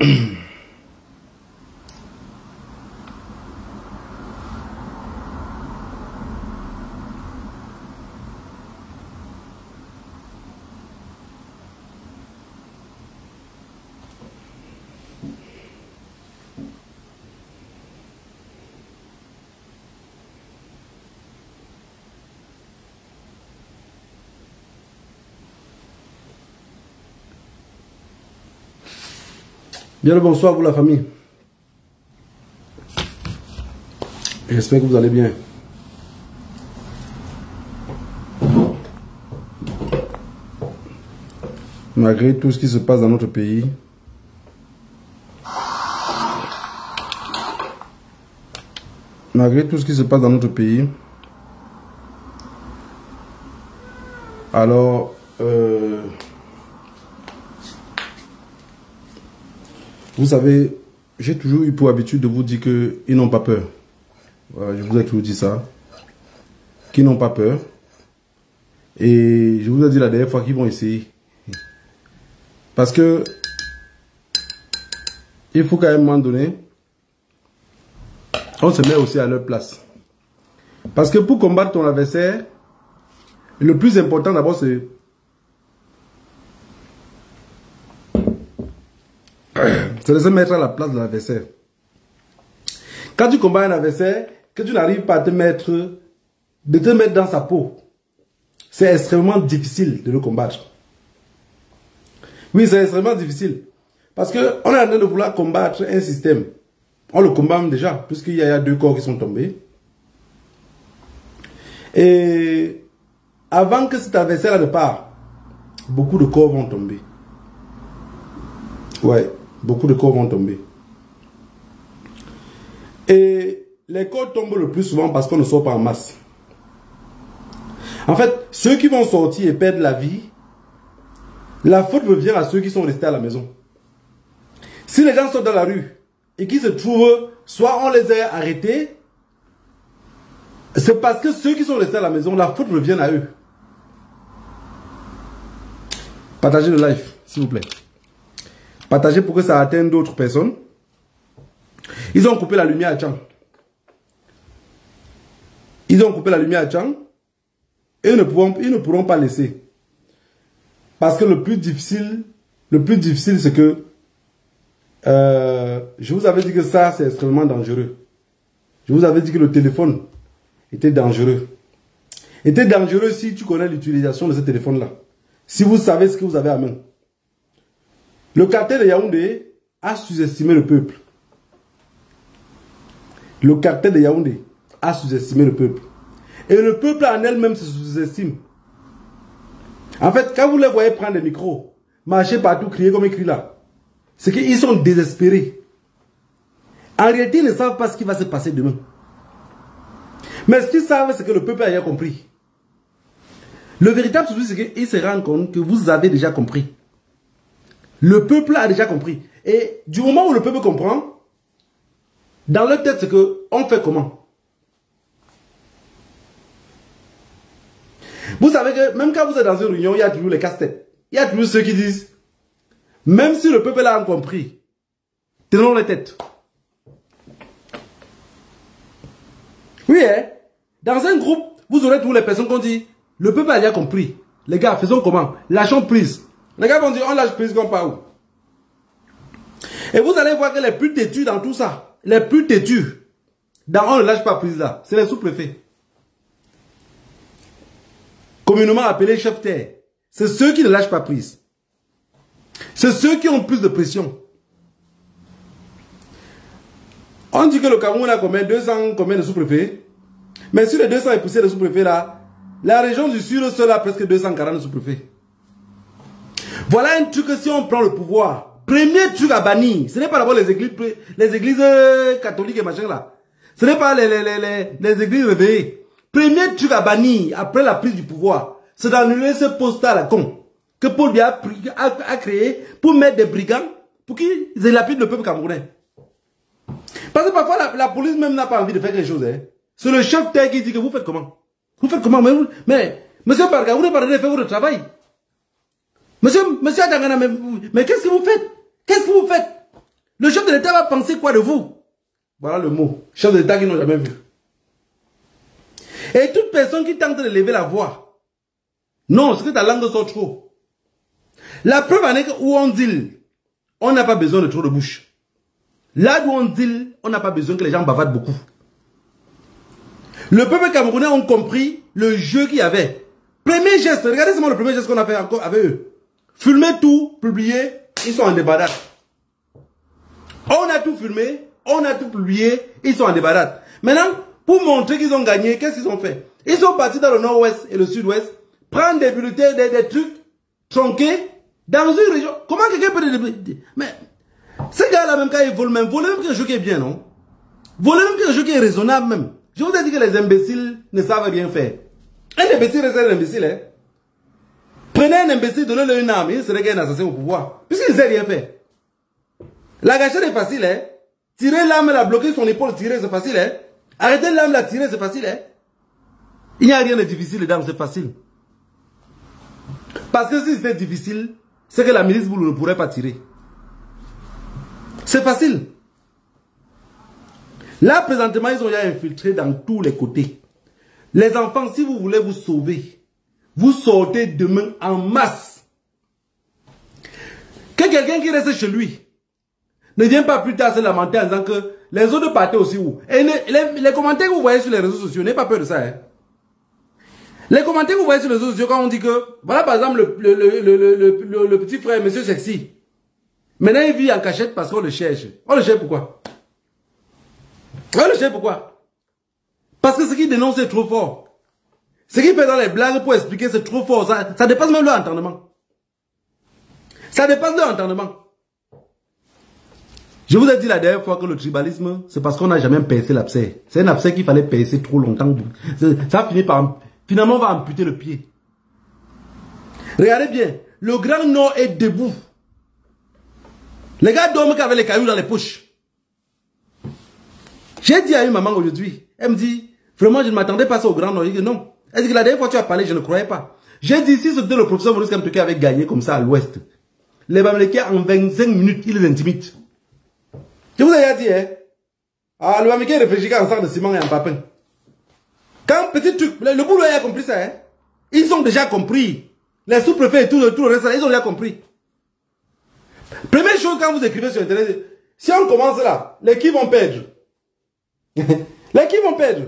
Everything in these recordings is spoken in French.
Bien le bonsoir vous la famille. J'espère que vous allez bien. Malgré tout ce qui se passe dans notre pays, alors vous savez, j'ai toujours eu pour habitude de vous dire qu'ils n'ont pas peur. Voilà, je vous ai toujours dit ça. Qu'ils n'ont pas peur. Et je vous ai dit la dernière fois qu'ils vont essayer. Parce que il faut qu'à un moment donné, on se met aussi à leur place. Parce que pour combattre ton adversaire, le plus important d'abord c'est de se mettre à la place de l'adversaire. Quand tu combats un adversaire, que tu n'arrives pas à te mettre dans sa peau, c'est extrêmement difficile de le combattre. Oui, c'est extrêmement difficile. Parce qu'on est en train de vouloir combattre un système. On le combat même déjà, puisqu'il y a 2 corps qui sont tombés. Et avant que cet adversaire ne parte, beaucoup de corps vont tomber. Ouais. Beaucoup de corps vont tomber. Et les corps tombent le plus souvent parce qu'on ne sort pas en masse. En fait, ceux qui vont sortir et perdre la vie, la faute revient à ceux qui sont restés à la maison. Si les gens sortent dans la rue et qu'ils se trouvent, soit on les a arrêtés, c'est parce que ceux qui sont restés à la maison, la faute revient à eux. Partagez le live, s'il vous plaît. Partagez pour que ça atteigne d'autres personnes. Ils ont coupé la lumière à Tchang. Ils ont coupé la lumière à Tchang. Et ils ne pourront pas laisser. Parce que le plus difficile c'est que je vous avais dit que ça c'est extrêmement dangereux. Je vous avais dit que le téléphone était dangereux. Était dangereux si tu connais l'utilisation de ce téléphone-là. Si vous savez ce que vous avez à main. Le cartel de Yaoundé a sous-estimé le peuple. Le cartel de Yaoundé a sous-estimé le peuple. Et le peuple en elle-même se sous-estime. En fait, quand vous les voyez prendre des micros, marcher partout, crier comme ils crient là, c'est qu'ils sont désespérés. En réalité, ils ne savent pas ce qui va se passer demain. Mais ce qu'ils savent, c'est que le peuple a déjà compris. Le véritable souci, c'est qu'ils se rendent compte que vous avez déjà compris. Le peuple a déjà compris. Et du moment où le peuple comprend, dans leur tête, c'est que on fait comment? Vous savez que même quand vous êtes dans une réunion, il y a toujours les casse-têtes. Il y a toujours ceux qui disent, même si le peuple a compris, tenons les têtes. Oui, hein? Dans un groupe, vous aurez toutes les personnes qui ont dit, le peuple a déjà compris. Les gars, faisons comment? Lâchons prise. Les gars vont dire, on lâche prise comme pas où. Et vous allez voir que les plus têtus dans tout ça, les plus têtus, dans on ne lâche pas prise là, c'est les sous-préfets. Communément appelés chefs-terre. C'est ceux qui ne lâchent pas prise. C'est ceux qui ont plus de pression. On dit que le Cameroun a combien de sous-préfets? Mais sur les 200 et poussés de sous-préfets là, la région du Sud seule a presque 240 sous-préfets. Voilà un truc que si on prend le pouvoir, premier truc à bannir, ce n'est pas d'abord les églises catholiques et machin là. Ce n'est pas les églises réveillées. Premier truc à bannir après la prise du pouvoir, c'est d'annuler ce poste à la con que Paul Biya a créé pour mettre des brigands pour qu'ils lapident le peuple camerounais. Parce que parfois la police même n'a pas envie de faire quelque chose. Hein. C'est le chef terre qui dit que vous faites comment? Vous faites comment? Mais monsieur Barga, vous n'avez pas de faire votre travail. Monsieur Adangana, mais qu'est-ce que vous faites? Qu'est-ce que vous faites? Le chef de l'État va penser quoi de vous? Voilà le mot. Chef de l'État qu'ils n'ont jamais vu. Et toute personne qui tente de lever la voix. Non, c'est que ta langue sort trop. La preuve en est que où on dit, on n'a pas besoin de trop de bouche. Là où on dit, on n'a pas besoin que les gens bavardent beaucoup. Le peuple camerounais ont compris le jeu qu'il y avait. Premier geste, regardez seulement le premier geste qu'on a fait encore avec eux. Filmer tout, publier, ils sont en débardade. On a tout filmé, on a tout publié, ils sont en débardade. Maintenant, pour montrer qu'ils ont gagné, qu'est-ce qu'ils ont fait? Ils sont partis dans le nord-ouest et le sud-ouest, prendre des bulletins, des trucs tronqués dans une région. Comment quelqu'un peut... Mais ces gars-là, même quand ils volent même quelque chose qui est bien, non? Voler même quelque chose qui est raisonnable même. Je vous ai dit que les imbéciles ne savent rien faire. Un imbécile reste un imbécile, hein. Prenez un imbécile, donnez-le une arme, il serait un assassin au pouvoir. Puisqu'il ne sait rien faire. La gâchette est facile, hein. Tirer l'arme, la bloquer son épaule, tirer, c'est facile, hein. Arrêter l'arme, la tirer, c'est facile, hein. Il n'y a rien de difficile dedans, c'est facile. Parce que si c'était difficile, c'est que la milice vous ne pourrait pas tirer. C'est facile. Là, présentement, ils ont déjà infiltré dans tous les côtés. Les enfants, si vous voulez vous sauver, vous sortez demain en masse. Que quelqu'un qui reste chez lui ne vient pas plus tard se lamenter en disant que les autres partaient aussi où. Et les commentaires que vous voyez sur les réseaux sociaux, n'ayez pas peur de ça. Hein. Les commentaires que vous voyez sur les réseaux sociaux, quand on dit que, voilà par exemple le petit frère, monsieur Sexy, maintenant il vit en cachette parce qu'on le cherche. On le cherche pourquoi? On le cherche pourquoi? Parce que ce qu'il dénonce est trop fort. Ce qu'il fait dans les blagues pour expliquer c'est trop fort. Ça dépasse même leur entendement. Ça dépasse leur entendement. Je vous ai dit la dernière fois que le tribalisme, c'est parce qu'on n'a jamais percé l'abcès. C'est un abcès qu'il fallait percer trop longtemps. Ça finit par... Finalement, on va amputer le pied. Regardez bien. Le Grand Nord est debout. Les gars dorment qu'avec les cailloux dans les poches. J'ai dit à une maman aujourd'hui, elle me dit, vraiment, je ne m'attendais pas à ça au Grand Nord. Je dis non. Elle dit que la dernière fois que tu as parlé, je ne croyais pas. J'ai dit, si c'était le professeur Maurice Kamtoké avait gagné comme ça à l'ouest, les Bamileke en 25 minutes, il les intimide. Je vous ai dit, hein. Ah, le Bamileke réfléchit qu'en sac de ciment et en papin. Quand petit truc, le boulot a compris ça, hein. Ils ont déjà compris. Les sous-préfets et tout le reste, ils ont déjà compris. Première chose, quand vous écrivez sur Internet, si on commence là, les qui vont perdre. Les qui vont perdre.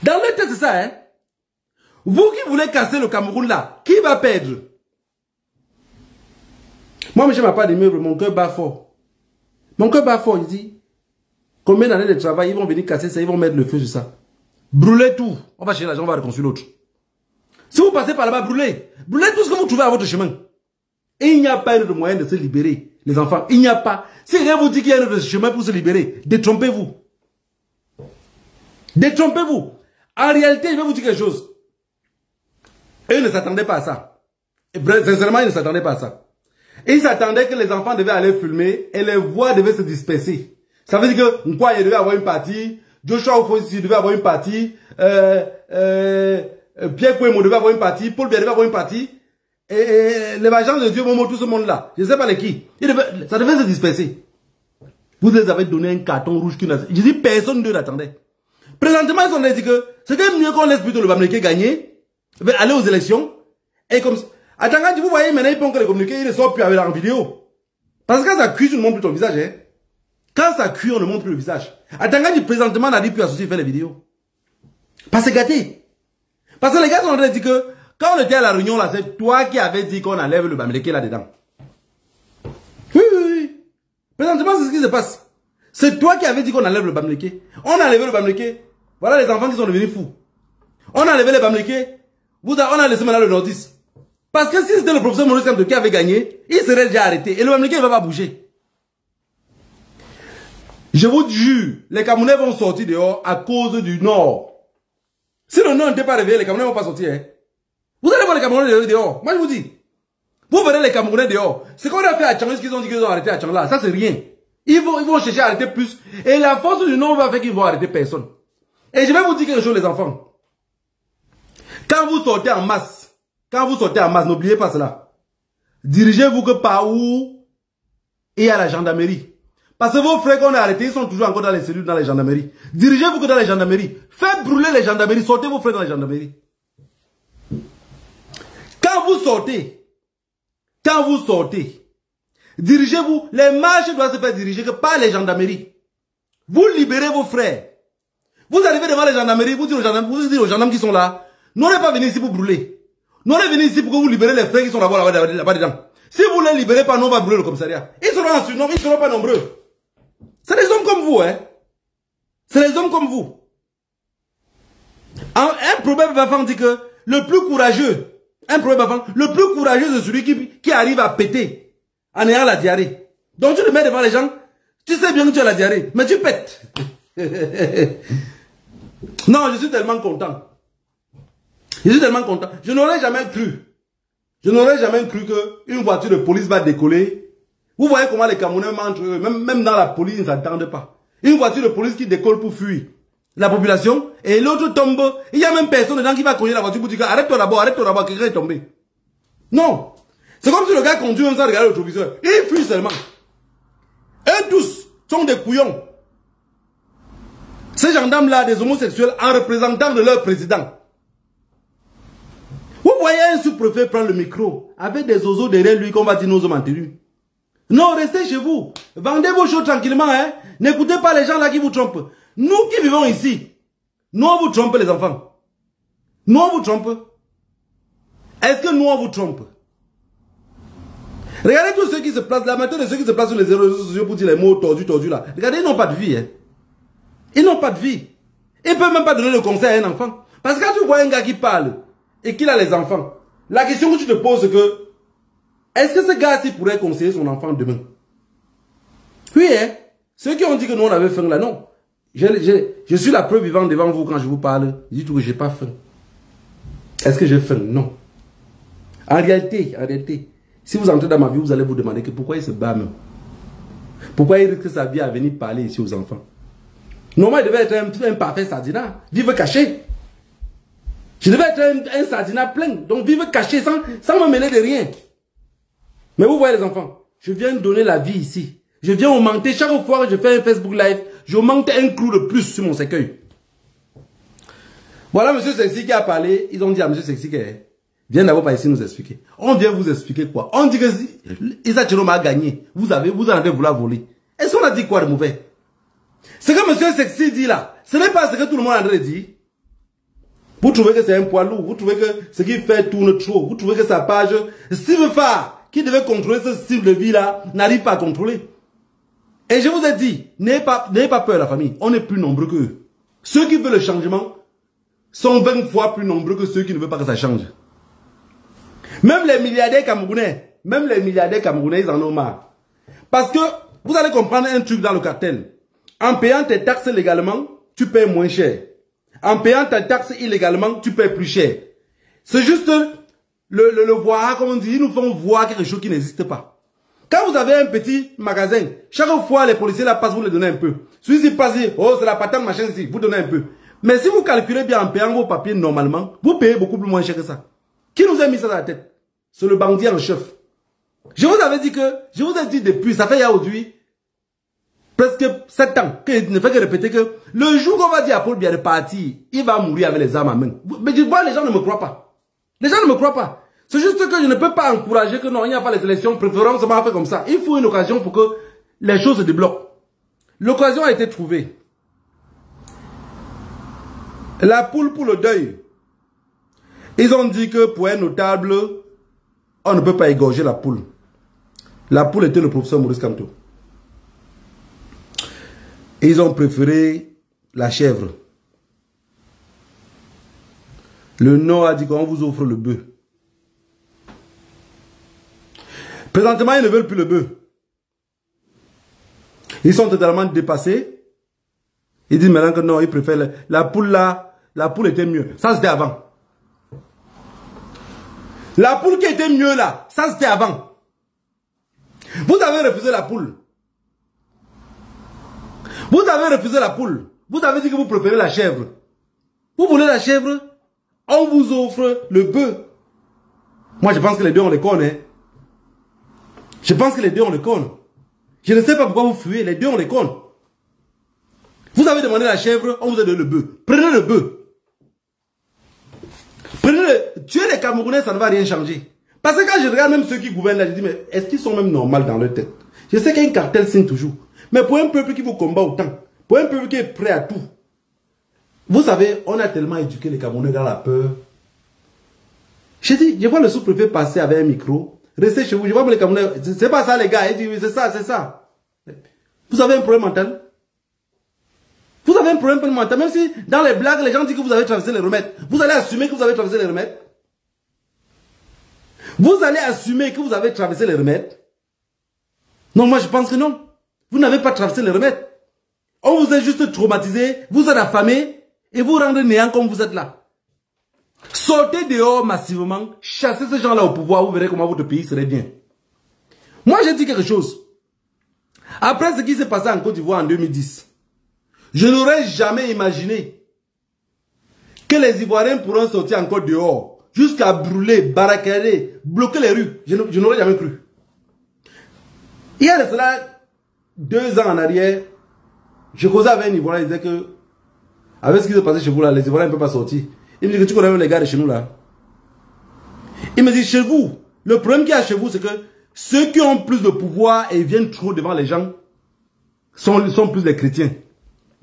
Dans le tête, c'est ça, hein. Vous qui voulez casser le Cameroun là, qui va perdre? Moi, je ne m'appelle pas d'immeuble, mon cœur bat fort. Mon cœur bat fort, il dit, combien d'années de travail, ils vont venir casser ça, ils vont mettre le feu sur ça. Brûlez tout. On va chercher l'argent, on va reconstruire l'autre. Si vous passez par là-bas, brûlez. Brûlez tout ce que vous trouvez à votre chemin. Et il n'y a pas de moyen de se libérer, les enfants. Il n'y a pas. Si rien vous dit qu'il y a un autre chemin pour se libérer, détrompez-vous. Détrompez-vous. En réalité, je vais vous dire quelque chose. Eux ne s'attendaient pas à ça. Et sincèrement, ils ne s'attendaient pas à ça. Ils s'attendaient que les enfants devaient aller filmer et les voix devaient se disperser. Ça veut dire que Nkwaye devait avoir une partie, Joshua Ofosi devait avoir une partie, Pierre Kouemo devait avoir une partie, Paul Biya devait avoir une partie, et les agents de Dieu, Momo, tout ce monde-là, je ne sais pas les qui, ça devait se disperser. Vous les avez donné un carton rouge qui n'a... Je dis personne ne l'attendait. Présentement, ils ont dit que c'était mieux qu'on laisse plutôt le Bamileke gagner, aller aux élections, et comme ça. Attends, quand vous voyez maintenant, ils pensent que les communiqués, ils ne sortent plus avec leur vidéo. Parce que quand ça cuit, on ne montre plus ton visage. Hein. Quand ça cuit, on ne montre plus le visage. Attends, quand présentement, on n'a dit plus associé faire les vidéos. Parce que c'est gâté. Parce que les gars sont en train de dire que quand on était à la réunion là, c'est toi qui avais dit qu'on enlève le Bamileke là-dedans. Oui, oui, oui. Présentement, c'est ce qui se passe. C'est toi qui avais dit qu'on enlève le Bamileke. On a enlevé le Bamileke. Voilà les enfants qui sont devenus fous. On a enlevé le Bamileke. On a laissé maintenant le nordiste. Parce que si c'était le professeur Maurice Kamtoké qui avait gagné, il serait déjà arrêté. Et le Bamileke ne va pas bouger. Je vous jure, les Camerounais vont sortir dehors à cause du Nord. Si le Nord n'était pas réveillé, les Camerounais ne vont pas sortir. Hein. Vous allez voir les Camerounais dehors. Moi je vous dis. Vous verrez les Camerounais dehors. Ce qu'on a fait à Tchang, ce qu'ils ont dit qu'ils ont arrêté à Tchang là, ça c'est rien. Ils vont chercher à arrêter plus. Et la force du Nord va faire qu'ils vont arrêter personne. Et je vais vous dire quelque chose les enfants. Quand vous sortez en masse, n'oubliez pas cela. Dirigez-vous que par où et à la gendarmerie. Parce que vos frères qu'on a arrêtés, ils sont toujours encore dans les cellules, dans les gendarmeries. Dirigez-vous que dans les gendarmeries. Faites brûler les gendarmeries, sortez vos frères dans les gendarmeries. Quand vous sortez, dirigez-vous. Les marches doivent se faire diriger que par les gendarmeries. Vous libérez vos frères. Vous arrivez devant les gendarmeries, vous dites aux gendarmes qui sont là, n'aurez pas venu ici pour brûler. N'aurez venu ici pour que vous libérez les frères qui sont là-bas dedans. Si vous ne les libérez pas, nous on va brûler le commissariat. Ils seront en surnombre, ils ne seront pas nombreux. C'est des hommes comme vous, hein. C'est des hommes comme vous. Un proverbe enfant dit que le plus courageux, le plus courageux c'est celui qui arrive à péter en ayant la diarrhée. Donc tu le mets devant les gens, tu sais bien que tu as la diarrhée, mais tu pètes. Non, je suis tellement content. Je suis tellement content. Je n'aurais jamais cru qu'une voiture de police va décoller. Vous voyez comment les Camerounais mentent, même dans la police, ils ne s'attendent pas. Une voiture de police qui décolle pour fuir la population, et l'autre tombe. Il n'y a même personne dedans qui va cogner la voiture pour dire arrête-toi d'abord, quelqu'un est tombé. Non. C'est comme si le gars conduit même sans regarder le rétroviseur. Il fuit seulement. Eux tous sont des couillons. Ces gendarmes-là, des homosexuels, en représentant de leur président. Vous voyez un sous-préfet prendre le micro, avec des oiseaux derrière lui qu'on va dire nos hommes en tenue. Non, restez chez vous. Vendez vos choses tranquillement, hein. N'écoutez pas les gens là qui vous trompent. Nous qui vivons ici, nous on vous trompe les enfants. Nous on vous trompe. Est-ce que nous on vous trompe? Regardez tous ceux qui se placent, la moitié de ceux qui se placent sur les réseaux sociaux pour dire les mots tordus là. Regardez, ils n'ont pas de vie, hein. Ils n'ont pas de vie. Ils ne peuvent même pas donner le conseil à un enfant. Parce que quand tu vois un gars qui parle et qu'il a les enfants, la question que tu te poses c'est que est-ce que ce gars-ci pourrait conseiller son enfant demain? Oui, hein? Ceux qui ont dit que nous on avait faim là, non. Je suis la preuve vivante devant vous quand je vous parle. Je dis tout que je n'ai pas faim. Est-ce que j'ai faim? Non. En réalité, si vous entrez dans ma vie, vous allez vous demander que pourquoi il se bat même. Pourquoi il risque sa vie à venir parler ici aux enfants. Normalement, il devait être un parfait sardinat. Vivre caché. Je devais être un sardinat plein. Donc vivre caché sans me mêler de rien. Mais vous voyez les enfants, je viens donner la vie ici. Je viens augmenter, chaque fois que je fais un Facebook Live, j'augmente un clou de plus sur mon cercueil. Voilà M. Sexy qui a parlé. Ils ont dit à M. Sexy que viens d'abord par ici nous expliquer. On vient vous expliquer quoi? On dit que Issa Tchilombo a gagné. Vous en avez vouloir voler. Est-ce qu'on a dit quoi de mauvais? Ce que M. Sexy dit là, ce n'est pas ce que tout le monde a en train de dire. Vous trouvez que c'est un poids lourd. Vous trouvez que ce qu'il fait tourne trop. Vous trouvez que sa page, Steve Farr, qui devait contrôler ce style de vie là, n'arrive pas à contrôler. Et je vous ai dit, n'ayez pas peur la famille. On est plus nombreux qu'eux. Ceux qui veulent le changement sont 20 fois plus nombreux que ceux qui ne veulent pas que ça change. Même les milliardaires camerounais, ils en ont marre. Parce que vous allez comprendre un truc dans le cartel. En payant tes taxes légalement, tu payes moins cher. En payant tes taxes illégalement, tu payes plus cher. C'est juste le voir, comme on dit, ils nous font voir quelque chose qui n'existe pas. Quand vous avez un petit magasin, chaque fois les policiers là passent, vous les donnez un peu. Celui-ci passe, oh c'est la patente machin ici, vous donnez un peu. Mais si vous calculez bien en payant vos papiers normalement, vous payez beaucoup plus moins cher que ça. Qui nous a mis ça dans la tête? C'est le bandit en chef. Je vous avais dit depuis, ça fait aujourd'hui presque 7 ans, qu'il ne fait que répéter que le jour qu'on va dire à Paul Biya de partir, il va mourir avec les armes à main. Mais je vois, les gens ne me croient pas. Les gens ne me croient pas. C'est juste que je ne peux pas encourager que non, il n'y a pas les élections, préférons seulement faire comme ça. Il faut une occasion pour que les choses se débloquent. L'occasion a été trouvée. La poule pour le deuil. Ils ont dit que pour un notable, on ne peut pas égorger la poule. La poule était le professeur Maurice Kamto. Ils ont préféré la chèvre. Le Nord a dit qu'on vous offre le bœuf. Présentement, ils ne veulent plus le bœuf. Ils sont totalement dépassés. Ils disent maintenant que non, ils préfèrent la poule là. La poule était mieux. Ça, c'était avant. La poule qui était mieux là, ça, c'était avant. Vous avez refusé la poule. Vous avez refusé la poule. Vous avez dit que vous préférez la chèvre. Vous voulez la chèvre? On vous offre le bœuf. Moi, je pense que les deux, on les connaît. Je pense que les deux, on les connaît. Je ne sais pas pourquoi vous fuyez. Les deux, on les compte. Vous avez demandé la chèvre, on vous a donné le bœuf. Prenez le bœuf. Prenez-le. Tuer les Camerounais, ça ne va rien changer. Parce que quand je regarde même ceux qui gouvernent là, je dis, mais est-ce qu'ils sont même normaux dans leur tête? Je sais qu'un cartel signe toujours. Mais pour un peuple qui vous combat autant, pour un peuple qui est prêt à tout, vous savez, on a tellement éduqué les Camerounais dans la peur. Je dis, je vois le sous-préfet passer avec un micro, restez chez vous, je vois les Camerounais, c'est pas ça les gars, il dit, oui, c'est ça, c'est ça. Vous avez un problème mental? Vous avez un problème mental, même si dans les blagues, les gens disent que vous avez traversé les remèdes. Vous allez assumer que vous avez traversé les remèdes? Vous allez assumer que vous avez traversé les remèdes? Non, moi je pense que non. Vous n'avez pas traversé les remèdes. On vous a juste traumatisé, vous êtes affamé et vous rendez néant comme vous êtes là. Sortez dehors massivement, chassez ces gens-là au pouvoir, vous verrez comment votre pays serait bien. Moi j'ai dit quelque chose. Après ce qui s'est passé en Côte d'Ivoire en 2010, je n'aurais jamais imaginé que les Ivoiriens pourront sortir encore dehors, jusqu'à brûler, barricader, bloquer les rues. Je n'aurais jamais cru. Il y a de cela 2 ans en arrière, je causais avec un Ivoirien, il disait que, avec ce qui s'est passé chez vous là, les Ivoiriens ne peuvent pas sortir. Il me dit que tu connais même les gars de chez nous là. Il me dit, chez vous, le problème qu'il y a chez vous, c'est que ceux qui ont plus de pouvoir et viennent trop devant les gens sont plus les chrétiens.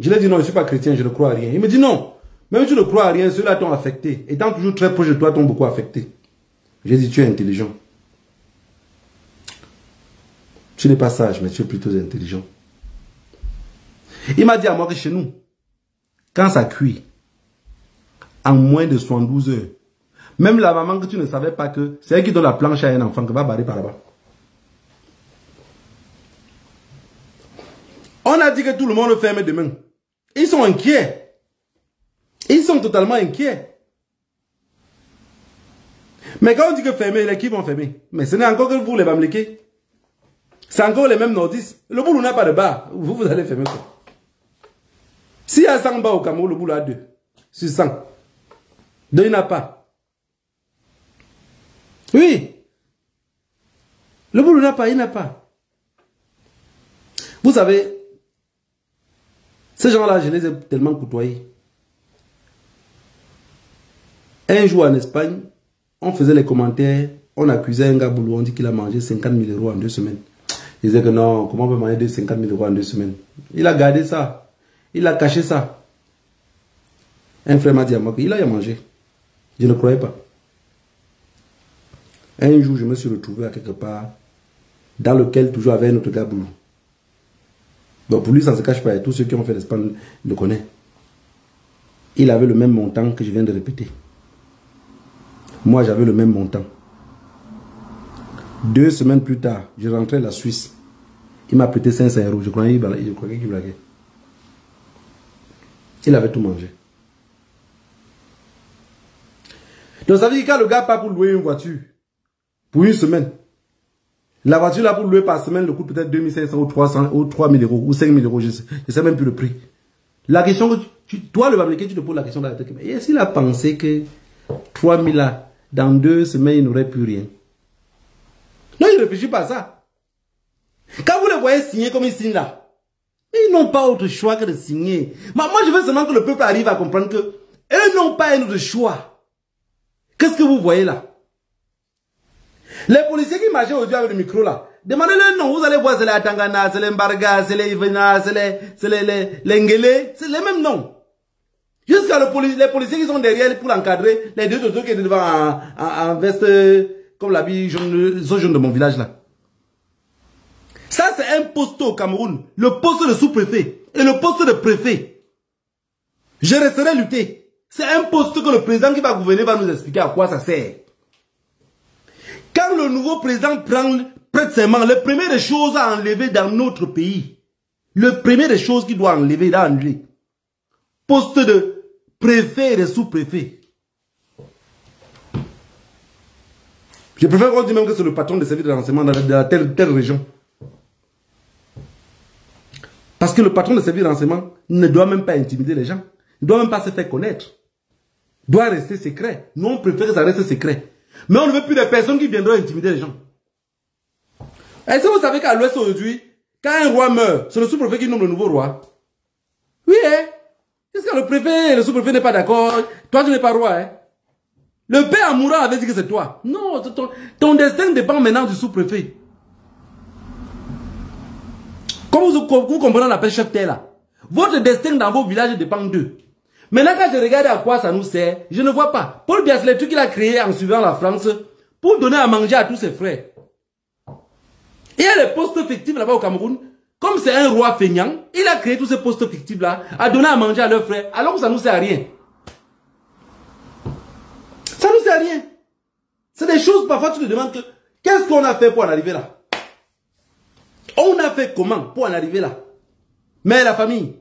Je lui ai dit non, je ne suis pas chrétien, je ne crois à rien. Il me dit non, même si tu ne crois à rien, ceux-là t'ont affecté. Étant toujours très proche de toi, t'ont beaucoup affecté. J'ai dit, tu es intelligent. Tu n'es pas sage, mais tu es plutôt intelligent. Il m'a dit à moi que chez nous, quand ça cuit, en moins de 72 heures, même la maman que tu ne savais pas que c'est elle qui donne la planche à un enfant qui va barrer par là-bas. On a dit que tout le monde ferme demain. Ils sont inquiets. Ils sont totalement inquiets. Mais quand on dit que fermer, les qui vont fermer? Mais ce n'est encore que vous les Bamlékés. C'est encore les mêmes nordistes. Le boulot n'a pas de bar. Vous allez fermer quoi? S'il y a 100 bars au Cameroun, le boulot a 2. Sur 100. 2, il n'a pas. Oui. Le boulot n'a pas, il n'a pas. Vous savez, ces gens-là, je les ai tellement côtoyés. Un jour en Espagne, on faisait les commentaires, on accusait un gars boulot, on dit qu'il a mangé 50 000 € en 2 semaines. Il disait que non, comment on peut manger 50 000 € en 2 semaines? Il a gardé ça. Il a caché ça. Un frère m'a dit à moi qu'il a mangé. Je ne croyais pas. Un jour, je me suis retrouvé à quelque part dans lequel toujours avait un autre gars boulot. Donc pour lui, ça ne se cache pas. Et tous ceux qui ont fait l'Espagne le connaissent. Il avait le même montant que je viens de répéter. Moi, j'avais le même montant. 2 semaines plus tard, je rentrais à la Suisse. Il m'a prêté 500 €. Je croyais qu'il blaguait. Il avait tout mangé. Donc ça veut dire que quand le gars part pour louer une voiture, pour une semaine, la voiture là pour louer par semaine le coûte peut-être 2500 ou 300 ou 3000 € ou 5000 €, je sais même plus le prix. La question que toi le Bamléké, tu te poses la question dans la tête, est-ce qu'il a pensé que 3000 là, dans 2 semaines, il n'aurait plus rien? Non, il ne réfléchit pas à ça. Quand vous les voyez signer comme ils signent là, ils n'ont pas autre choix que de signer. Moi, je veux seulement que le peuple arrive à comprendre que eux n'ont pas un autre choix. Qu'est-ce que vous voyez là? Les policiers qui marchaient aujourd'hui avec le micro là, demandez-leur non, vous allez voir, c'est les Atangana, c'est les Mbarga, c'est les Ivena, c'est les Ngele, c'est les mêmes noms. Jusqu'à les policiers qui sont derrière pour encadrer les 2 autres qui étaient devant en veste, comme l'habit jaune de mon village là. Ça c'est un poste au Cameroun, le poste de sous-préfet et le poste de préfet. Je resterai lutter. C'est un poste que le président qui va gouverner va nous expliquer à quoi ça sert. Quand le nouveau président prête serment, la première des choses à enlever dans notre pays, le premier des choses qu'il doit enlever, il a enlevé. Poste de préfet et de sous-préfet. Je préfère qu'on dise même que c'est le patron des services de renseignement dans telle région. Parce que le patron des services de renseignement ne doit même pas intimider les gens. Il ne doit même pas se faire connaître. Il doit rester secret. Nous, on préfère que ça reste secret. Mais on ne veut plus de personnes qui viendront intimider les gens. Est-ce que vous savez qu'à l'Ouest aujourd'hui, quand un roi meurt, c'est le sous-préfet qui nomme le nouveau roi. Oui, hein? Est-ce que le préfet et le sous-préfet n'est pas d'accord? Toi, tu n'es pas roi, hein? Le père Amoura avait dit que c'est toi. Non, ton destin dépend maintenant du sous-préfet. Comme vous comprenez, on appelle chef terre là. Votre destin dans vos villages dépend d'eux. Maintenant, quand je regarde à quoi ça nous sert, je ne vois pas. Paul Biya, c'est le truc qu'il a créé en suivant la France pour donner à manger à tous ses frères. Il y a les postes fictifs là-bas au Cameroun. Comme c'est un roi feignant, il a créé tous ces postes fictifs là, à donner à manger à leurs frères, alors que ça ne nous sert à rien. Ça ne nous sert à rien. C'est des choses, parfois tu te demandes que, qu'est-ce qu'on a fait pour en arriver là? On a fait comment pour en arriver là? Mais la famille,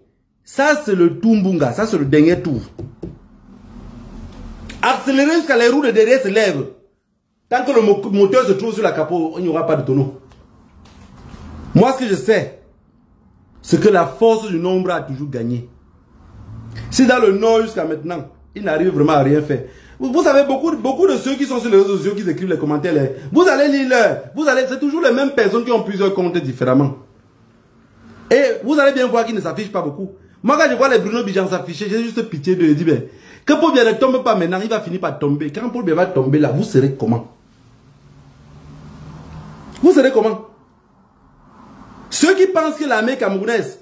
ça c'est le Tumbunga, ça c'est le dernier tour. Accélérer jusqu'à les roues de derrière se lèvent. Tant que le moteur se trouve sur la capot, il n'y aura pas de tonneau. Moi, ce que je sais, c'est que la force du nombre a toujours gagné. Si dans le Nord jusqu'à maintenant, il n'arrive vraiment à rien faire. Vous savez, beaucoup de ceux qui sont sur les réseaux sociaux, qui écrivent les commentaires, vous allez lire c'est toujours les mêmes personnes qui ont plusieurs comptes différemment. Et vous allez bien voir qu'ils ne s'affichent pas beaucoup. Moi, quand je vois les Bruno Bijan s'afficher, j'ai juste pitié de dire, ben, que Paul Biya ne tombe pas maintenant, il va finir par tomber. Quand Paul Biya va tomber là, vous serez comment? Vous serez comment? Ceux qui pensent que l'armée camerounaise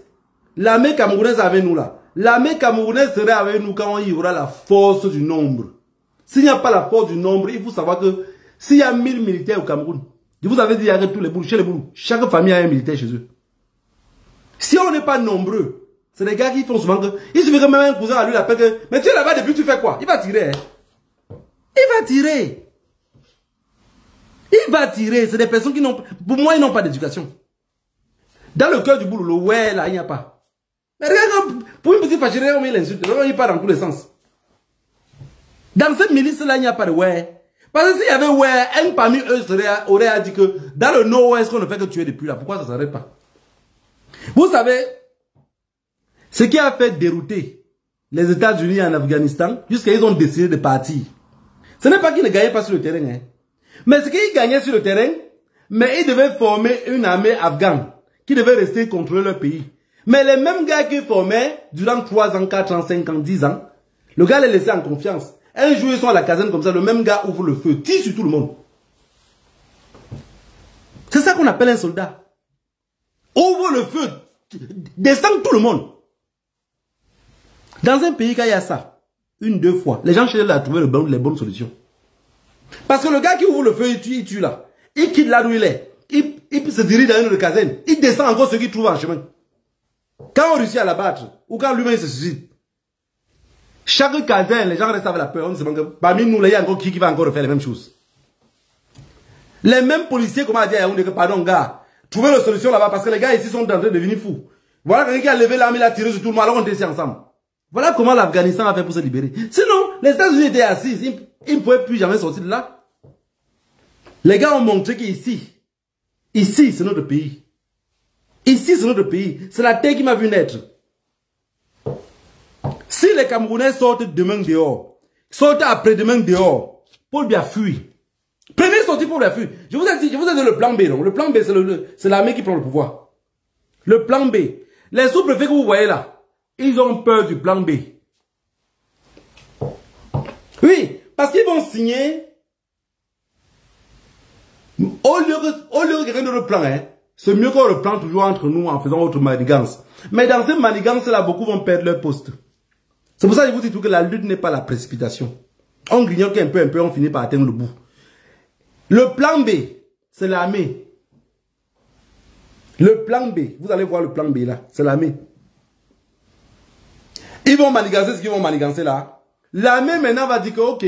avec nous là, l'armée camerounaise serait avec nous quand il y aura la force du nombre. S'il n'y a pas la force du nombre, il faut savoir que s'il y a 1000 militaires au Cameroun, je vous avais dit, il y a tous les boulots, chez les boulots, chaque famille a un militaire chez eux. Si on n'est pas nombreux, c'est des gars qui font souvent que, il suffit que même un cousin à lui l'appelle que, mais tu es là-bas depuis, tu fais quoi? Il va tirer, hein? Il va tirer. Il va tirer. C'est des personnes qui n'ont, pour moi, ils n'ont pas d'éducation. Dans le cœur du boulot, le ouais, là, il n'y a pas. Mais regarde, pour une petite fâcherie, on met l'insulte. Il part dans tous les sens. Dans cette milice-là, il n'y a pas de ouais. Parce que s'il y avait ouais, un parmi eux aurait dit que dans le nord-ouest, qu'on ne fait que tuer depuis là. Pourquoi ça ne s'arrête pas? Vous savez, ce qui a fait dérouter les États-Unis en Afghanistan, jusqu'à ils ont décidé de partir. Ce n'est pas qu'ils ne gagnaient pas sur le terrain, hein. Mais ce qu'ils gagnaient sur le terrain, mais ils devaient former une armée afghane qui devait rester contrôler leur pays. Mais les mêmes gars qui formaient durant 3 ans, 4 ans, 5 ans, 10 ans, le gars les laissait en confiance. Un jour, ils sont à la caserne comme ça, le même gars ouvre le feu, tire sur tout le monde. C'est ça qu'on appelle un soldat. Ouvre le feu, descend tout le monde. Dans un pays, quand il y a ça, 1-2 fois, les gens cherchent à trouver les bonnes solutions. Parce que le gars qui ouvre le feu, il tue là. Il quitte là où il est. Il se dirige dans une caserne. Il descend encore ce qu'il trouve en chemin. Quand on réussit à l'abattre, ou quand lui-même se suicide, chaque caserne, les gens restent avec la peur. On se demande que parmi nous, il y a encore qui va encore refaire les mêmes choses. Les mêmes policiers, comment dire à Yaoundé que pardon, gars, trouvez la solution là-bas parce que les gars ici sont en train de devenir fous. Voilà quelqu'un qui a levé l'arme, il a tiré sur tout le monde, alors on était ici ensemble. Voilà comment l'Afghanistan a fait pour se libérer. Sinon, les États-Unis étaient assis, ils ne pouvaient plus jamais sortir de là. Les gars ont montré qu'ici, c'est notre pays. Ici, c'est notre pays. C'est la terre qui m'a vu naître. Si les Camerounais sortent demain dehors, sortent après-demain dehors, Paul Biya fuit. Premier sorti pour la fuir. Je vous ai dit le plan B. Non? Le plan B, c'est l'armée qui prend le pouvoir. Le plan B. Les sous-préfets que vous voyez là, ils ont peur du plan B. Oui, parce qu'ils vont signer. Au lieu que quelqu'un de le plan, hein, c'est mieux qu'on le plante toujours entre nous en faisant autre manigance. Mais dans ces manigances-là, beaucoup vont perdre leur poste. C'est pour ça que je vous dis tout que la lutte n'est pas la précipitation. On grignote un peu, on finit par atteindre le bout. Le plan B, c'est l'armée. Le plan B, vous allez voir le plan B là, c'est l'armée. Ils vont manigancer ce qu'ils vont manigancer là. L'armée maintenant va dire que, ok,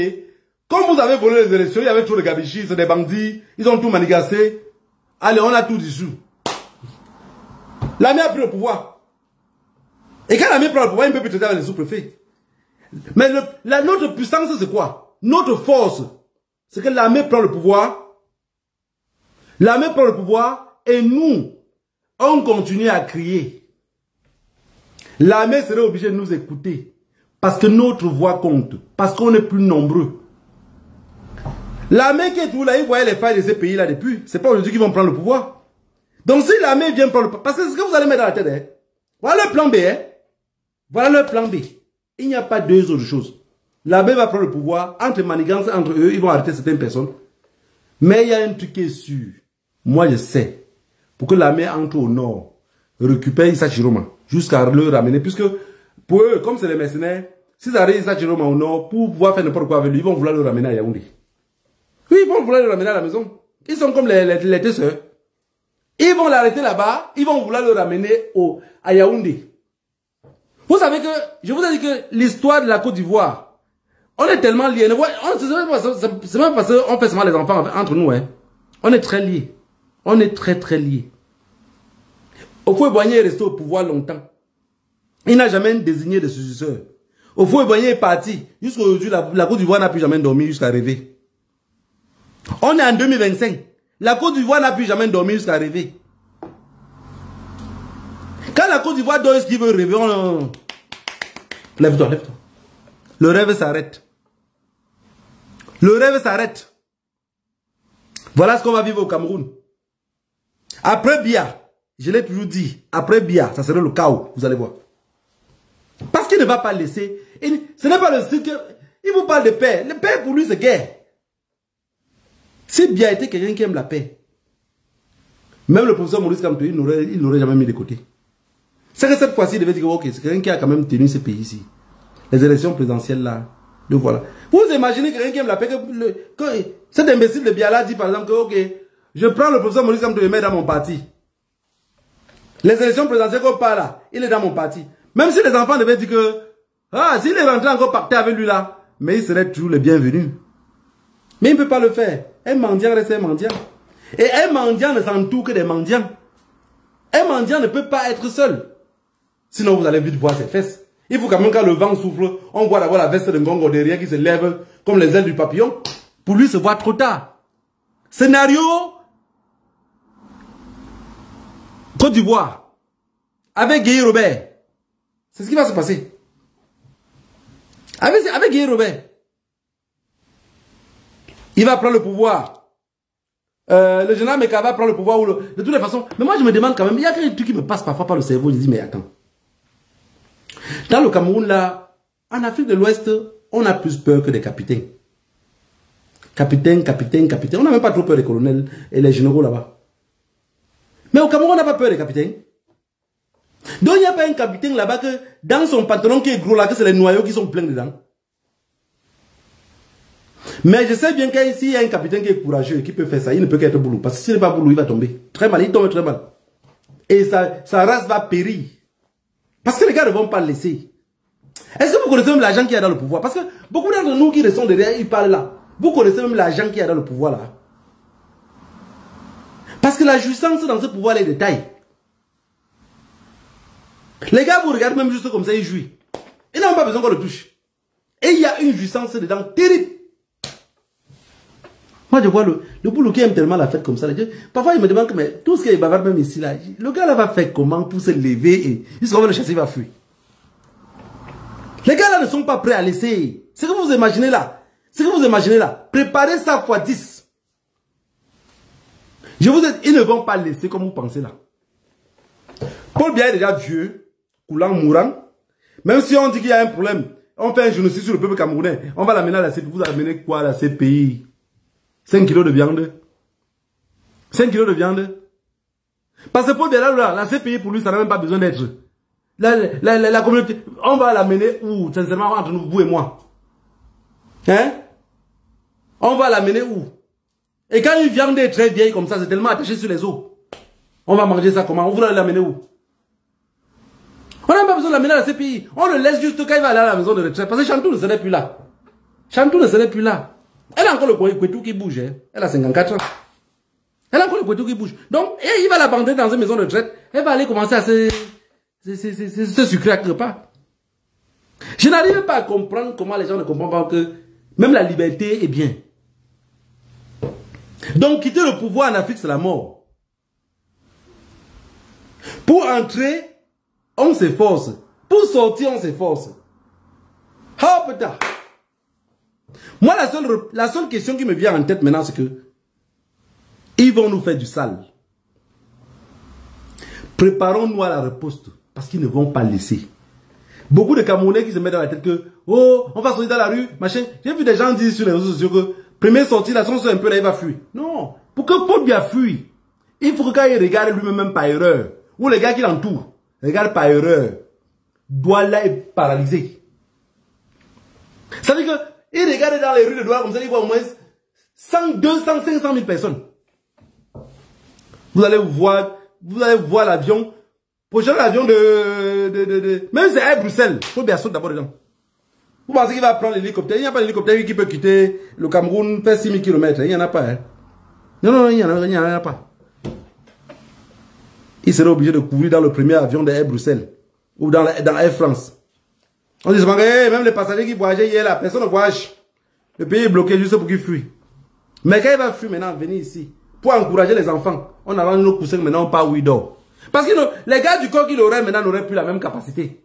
comme vous avez volé les élections, il y avait trop de gabichis, c'est des bandits, ils ont tout manigancé. Allez, on a tout dissous. L'armée a pris le pouvoir. Et quand l'armée prend le pouvoir, il ne peut plus traiter avec les sous-préfets. Mais notre puissance, c'est quoi? Notre force, c'est que l'armée prend le pouvoir. L'armée prend le pouvoir et nous, on continue à crier. L'armée serait obligée de nous écouter. Parce que notre voix compte. Parce qu'on est plus nombreux. L'armée qui est tout là, ils voyaient les failles de ces pays-là depuis. C'est pas aujourd'hui qu'ils vont prendre le pouvoir. Donc si l'armée vient prendre le... Parce que c'est ce que vous allez mettre dans la tête. Hein. Voilà le plan B. Hein. Voilà le plan B. Il n'y a pas deux autres choses. L'armée va prendre le pouvoir. Entre manigances, entre eux, ils vont arrêter certaines personnes. Mais il y a un truc qui est sûr. Moi, je sais. Pour que l'armée entre au nord, récupère Issa Chiroma jusqu'à le ramener. Puisque pour eux, comme c'est les mercenaires, s'ils arrivent Issa Chiroma au nord, pour pouvoir faire n'importe quoi avec lui, ils vont vouloir le ramener à Yaoundé. Oui, ils vont vouloir le ramener à la maison. Ils sont comme les tesseurs. Ils vont l'arrêter là-bas, ils vont vouloir le ramener à Yaoundé. Vous savez que, je vous ai dit que l'histoire de la Côte d'Ivoire, on est tellement liés. C'est même parce qu'on fait seulement les enfants entre nous. Hein. On est très liés. On est très très liés. Houphouët-Boigny est resté au pouvoir longtemps. Il n'a jamais désigné de successeur. Houphouët-Boigny est parti. Jusqu'à aujourd'hui, la Côte d'Ivoire n'a plus jamais dormi jusqu'à rêver. On est en 2025. La Côte d'Ivoire n'a plus jamais dormi jusqu'à rêver. Quand la Côte d'Ivoire dort ce qu'il veut rêver, on... Lève-toi, lève-toi. Le rêve s'arrête. Le rêve s'arrête. Voilà ce qu'on va vivre au Cameroun. Après Biya, je l'ai toujours dit, après Biya, ça serait le chaos, vous allez voir. Parce qu'il ne va pas laisser. Ce n'est pas le site. Il vous parle de paix. La paix pour lui, c'est guerre. Si Biya était quelqu'un qui aime la paix, même le professeur Maurice Kamto, il n'aurait jamais mis de côté. C'est que cette fois-ci, il devait dire, ok, c'est quelqu'un qui a quand même tenu ce pays ici. Les élections présidentielles là. Donc voilà. Vous imaginez quelqu'un qui aime la paix, que cet imbécile de Biala dit par exemple que, ok, je prends le professeur Maurice Kamto et le mets dans mon parti. Les élections présidentielles qu'on parle là, il est dans mon parti. Même si les enfants devaient dire que, ah, s'il est rentré encore pacté avec lui là, mais il serait toujours le bienvenu. Mais il ne peut pas le faire. Un mendiant reste un mendiant. Et un mendiant ne s'entoure que des mendiants. Un mendiant ne peut pas être seul. Sinon, vous allez vite voir ses fesses. Il faut quand même, quand le vent souffle, on voit d'abord la veste de Ngongo derrière qui se lève comme les ailes du papillon. Pour lui, se voit trop tard. Scénario Côte d'Ivoire. Avec Guy Robert. C'est ce qui va se passer. Avec Guy Robert. Il va prendre le pouvoir. Le général Meka va prendre le pouvoir. De toutes les façons. Mais moi, je me demande quand même. Il y a un truc qui me passe parfois par le cerveau. Je dis, mais attends. Dans le Cameroun, là, en Afrique de l'Ouest, on a plus peur que des capitaines. Capitaine. On n'a même pas trop peur des colonels et les généraux là-bas. Mais au Cameroun, on n'a pas peur des capitaines. Donc, il n'y a pas un capitaine là-bas que dans son pantalon qui est gros là, que c'est les noyaux qui sont pleins dedans. Mais je sais bien qu'ici, il y a un capitaine qui est courageux et qui peut faire ça. Il ne peut qu'être boulot. Parce que s'il n'est pas boulot, il va tomber. Très mal, il tombe très mal. Et sa race va périr. Parce que les gars ne vont pas le laisser. Est-ce que vous connaissez même l'agent qui est dans le pouvoir? Parce que beaucoup d'entre nous qui sont derrière, ils parlent là. Vous connaissez même l'agent qui est dans le pouvoir là. Parce que la jouissance dans ce pouvoir est de taille. Les gars vous regardent même juste comme ça, ils jouent. Ils n'ont pas besoin qu'on le touche. Et il y a une jouissance dedans terrible. Moi je vois le boulot qui aime tellement la fête comme ça. Parfois il me demande que mais, tout ce qu'il bavard même ici là, le gars là va faire comment pour se lever et jusqu'à le chasser il va fuir. Les gars là ne sont pas prêts à laisser. Ce que vous imaginez là, préparez ça x 10. Je vous dis, ils ne vont pas laisser comme vous pensez là. Paul Biya est déjà vieux, coulant, mourant. Même si on dit qu'il y a un problème, on fait un génocide sur le peuple camerounais, on va l'amener à la CPI. Vous amenez quoi à la CPI? 5 kilos de viande. 5 kilos de viande. Parce que Paul Biya, la CPI pour lui, ça n'a même pas besoin d'être. La communauté, on va l'amener où? Sincèrement, entre nous, vous et moi. Hein? On va l'amener où? Et quand une viande est très vieille comme ça, c'est tellement attaché sur les os. On va manger ça comment? On voudrait l'amener où? On n'a pas besoin de l'amener à la CPI. On le laisse juste quand il va aller à la maison de retraite. Parce que Chantou ne serait plus là. Chantou ne serait plus là. Elle a encore le Kouetou qui bouge. Hein. Elle a 54 ans. Elle a encore le Kouetou qui bouge. Donc, il va l'abandonner dans une maison de retraite. Elle va aller commencer à se sucrer à quelque part. Je n'arrive pas à comprendre comment les gens ne comprennent pas que même la liberté est bien. Donc, quitter le pouvoir en Afrique, c'est la mort. Pour entrer, on s'efforce. Pour sortir, on s'efforce. Oh putain. Moi, la seule question qui me vient en tête maintenant, c'est que ils vont nous faire du sale. Préparons-nous à la riposte. Parce qu'ils ne vont pas laisser. Beaucoup de Camerounais qui se mettent dans la tête que, oh, on va sortir dans la rue, machin. J'ai vu des gens dire sur les réseaux sociaux que, première sortie, la sonde un peu là, il va fuir. Non. Pour que Paul Biya fuit, il faut qu'il regarde lui-même par erreur. Ou les gars qui l'entourent, regarde par erreur. Douala là est paralysé. Ça veut dire que, il regarde dans les rues de Douala comme ça, il voit au moins 100, 200, 500 000 personnes. Vous allez voir l'avion. Prochain avion même si c'est à Bruxelles, il faut bien sauter d'abord dedans. Vous pensez qu'il va prendre l'hélicoptère? Il n'y a pas d'hélicoptère qui peut quitter le Cameroun, faire 6000 km. Il n'y en a pas. Hein. Non, il n'y en a pas. Il serait obligé de courir dans le premier avion de Air Bruxelles ou dans Air France. On dit même les passagers qui voyageaient hier, la personne ne voyage. Le pays est bloqué juste pour qu'il fuit. Mais quand il va fuir maintenant, venir ici, pour encourager les enfants, on a nos coussins maintenant, on part où il dort. Parce que les gars du corps qu'il aurait maintenant n'auraient plus la même capacité.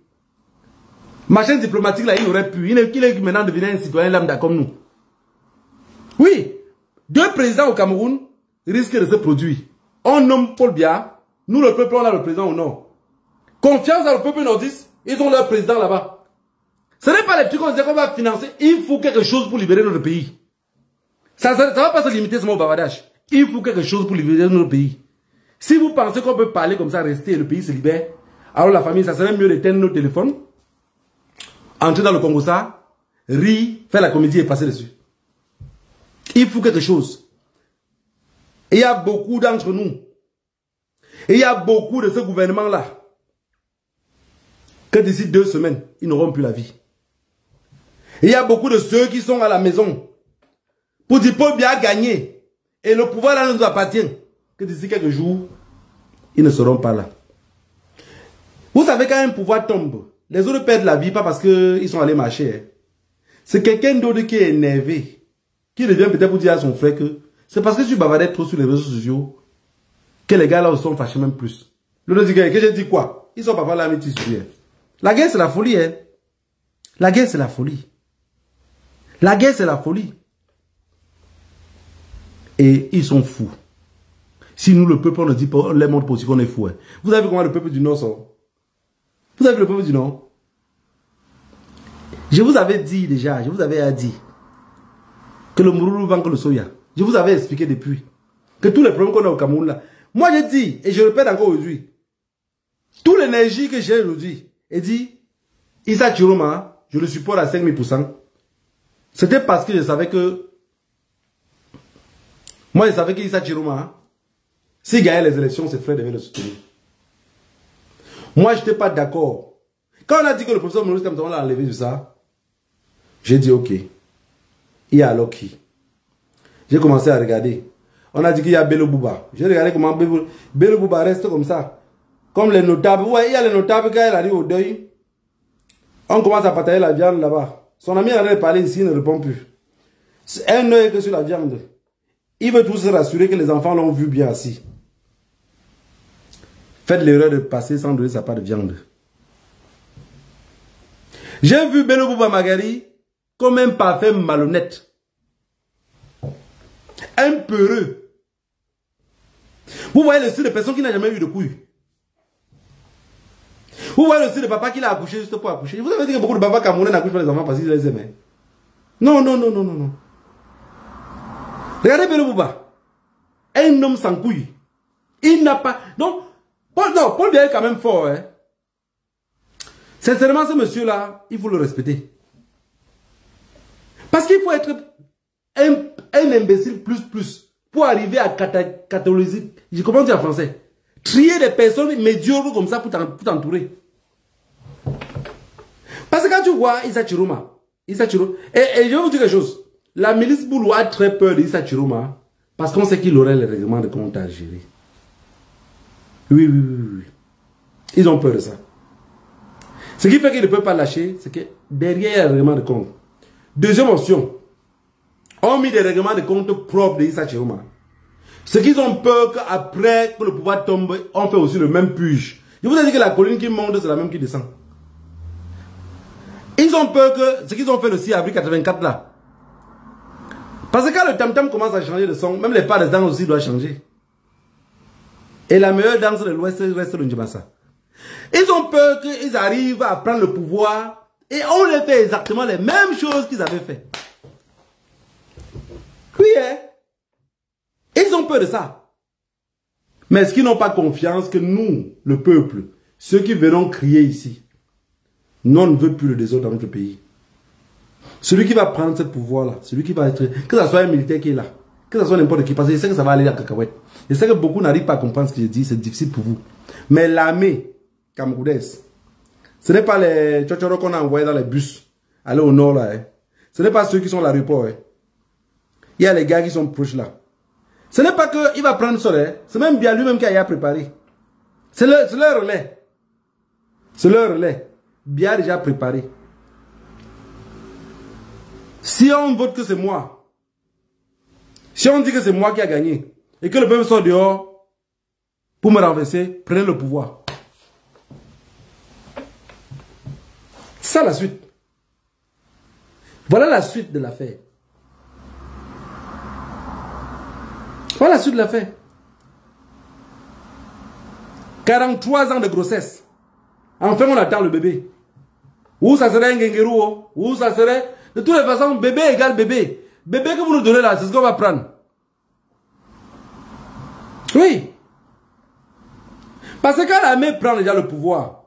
Machin diplomatique là, il aurait pu. Il est maintenant devenu un citoyen lambda comme nous. Oui, 2 présidents au Cameroun risquent de se produire. On nomme Paul Biya, nous le peuple, on a le président au nord. Confiance dans le peuple nordiste, ils ont leur président là-bas. Ce n'est pas les trucs qu'on disait qu'on va financer, il faut quelque chose pour libérer notre pays. Ça ne va pas se limiter seulement au bavardage. Il faut quelque chose pour libérer notre pays. Si vous pensez qu'on peut parler comme ça, rester et le pays se libère, alors la famille, ça serait mieux d'éteindre nos téléphones, entrer dans le Congo ça, rire, faire la comédie et passer dessus. Il faut quelque chose. Et il y a beaucoup d'entre nous, et il y a beaucoup de ce gouvernement-là, que d'ici 2 semaines, ils n'auront plus la vie. Et il y a beaucoup de ceux qui sont à la maison, pour dire Paul Biya a gagné, et le pouvoir là nous appartient. Que d'ici quelques jours, ils ne seront pas là. Vous savez, quand un pouvoir tombe, les autres perdent la vie, pas parce qu'ils sont allés marcher. Hein. C'est quelqu'un d'autre qui est énervé, qui revient peut-être pour dire à son frère que c'est parce que tu bavardais trop sur les réseaux sociaux que les gars là sont fâchés même plus. L'autre dit que j'ai dit quoi? Ils sont pas là, mais la guerre c'est la folie. Hein. La guerre c'est la folie. La guerre c'est la folie. Et ils sont fous. Si nous, le peuple, on ne dit pas, on les montre aussi qu'on est fou. Hein. Vous avez vu comment le peuple du Nord sort? Vous avez vu le peuple du Nord? Je vous avais dit déjà, je vous avais dit que le Mouroulou vend que le soya. Je vous avais expliqué depuis que tous les problèmes qu'on a au Cameroun là. Moi, j'ai dit, et je répète encore aujourd'hui, toute l'énergie que j'ai aujourd'hui, et dit, Issa Chiroma, je le supporte à 5000%. C'était parce que je savais que, moi, je savais qu'Issa Chiroma, s'il gagnait les élections, ses frères devaient le soutenir. Moi, je n'étais pas d'accord. Quand on a dit que le professeur Maurice Kamto l'a enlevé de ça, j'ai dit ok. Il y a alors qui? J'ai commencé à regarder. On a dit qu'il y a Bello Bouba. J'ai regardé comment Bello Bouba reste comme ça. Comme les notables. Ouais, il y a les notables quand il arrive au deuil. On commence à partager la viande là-bas. Son ami allait parler ici, il ne répond plus. C'est un œil que sur la viande. Il veut tous se rassurer que les enfants l'ont vu bien assis. Faites l'erreur de passer sans donner sa part de viande. J'ai vu Bello Bouba Magari comme un parfait malhonnête. Un peureux. Vous voyez le style de personne qui n'a jamais eu de couilles. Vous voyez le style de papa qui l'a accouché juste pour accoucher. Vous avez dit que beaucoup de papas camerounais n'accouchent pas les enfants parce qu'ils les aiment. Non, non, non, non, non, non. Regardez Bello Bouba. Un homme sans couilles. Il n'a pas... Donc, Paul Biya est quand même fort. Hein. Sincèrement, ce monsieur-là, il faut le respecter. Parce qu'il faut être un imbécile plus pour arriver à catalogiser. Comment dire en français? Trier des personnes médiocres comme ça pour t'entourer. Parce que quand tu vois Issa Chiroma, et je vais vous dire quelque chose. La milice Boulou a très peur d'Issa Chiroma parce qu'on sait qu'il aurait les règlements de compte à gérer. Oui. Ils ont peur de ça. Ce qui fait qu'ils ne peuvent pas lâcher, c'est que derrière, il y a un règlement de compte. Deuxième option, on mis des règlements de compte propres d'Issa Chiroma. Ce qu'ils ont peur qu'après que le pouvoir tombe, on fait aussi le même purge. Je vous ai dit que la colline qui monte, c'est la même qui descend. Ils ont peur que ce qu'ils ont fait le 6 avril 84 là. Parce que quand le tam-tam commence à changer de son, même les pas des dents aussi doivent changer. Et la meilleure danse de l'Ouest reste le Ndjamassa. Ils ont peur qu'ils arrivent à prendre le pouvoir et on les fait exactement les mêmes choses qu'ils avaient fait. Oui, hein? Ils ont peur de ça. Mais est-ce qu'ils n'ont pas confiance que nous, le peuple, ceux qui venons crier ici, nous on ne veut plus le désordre dans notre pays. Celui qui va prendre ce pouvoir-là, celui qui va être, que ce soit un militaire qui est là, que ce soit n'importe qui, parce que je sais que ça va aller à cacahuète. Je sais que beaucoup n'arrivent pas à comprendre ce que je dis, c'est difficile pour vous. Mais l'armée camerounaise, ce n'est pas les tchotchoros qu'on a envoyés dans les bus, aller au nord là. Hein. Ce n'est pas ceux qui sont à l'aéroport. Hein. Il y a les gars qui sont proches là. Ce n'est pas qu'il va prendre ça, hein. C'est même bien lui-même qui a préparé. C'est leur relais. C'est leur relais. Bien déjà préparé. Si on vote que c'est moi, si on dit que c'est moi qui a gagné, et que le peuple sort dehors pour me renverser, prenez le pouvoir. C'est ça la suite. Voilà la suite de l'affaire. Voilà la suite de l'affaire. 43 ans de grossesse. Enfin, on attend le bébé. Ou ça serait un guinguerou, ou ça serait... De toutes les façons, bébé égale bébé. Bébé que vous nous donnez là, c'est ce qu'on va prendre. Oui. Parce que quand l'armée prend déjà le pouvoir,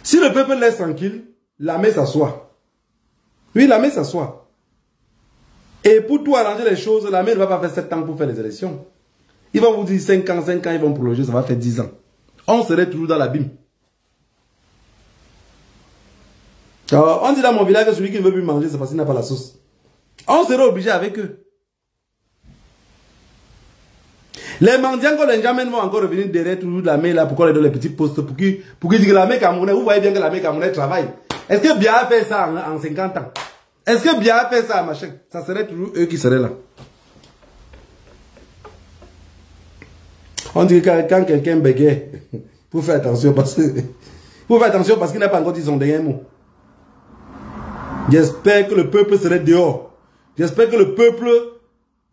si le peuple laisse tranquille, l'armée s'assoit. Oui, l'armée s'assoit. Et pour tout arranger les choses, l'armée ne va pas faire 7 ans pour faire les élections. Ils vont vous dire 5 ans, ils vont prolonger, ça va faire 10 ans. On serait toujours dans l'abîme. On dit dans mon village que celui qui ne veut plus manger, c'est parce qu'il n'a pas la sauce. On serait obligé avec eux. Les mendiants, quand les gens vont encore revenir derrière toujours la main là, pour qu'on les donne les petits postes, pour qu'ils disent que la main camerounaise, vous voyez bien que la main camerounaise travaille. Est-ce que Biya a fait ça en 50 ans? Est-ce que Biya a fait ça, machin? Ça serait toujours eux qui seraient là. On dit que quand quelqu'un bégaye, faut faire attention parce qu'il n'a pas encore dit son dernier mot. J'espère que le peuple serait dehors. J'espère que le peuple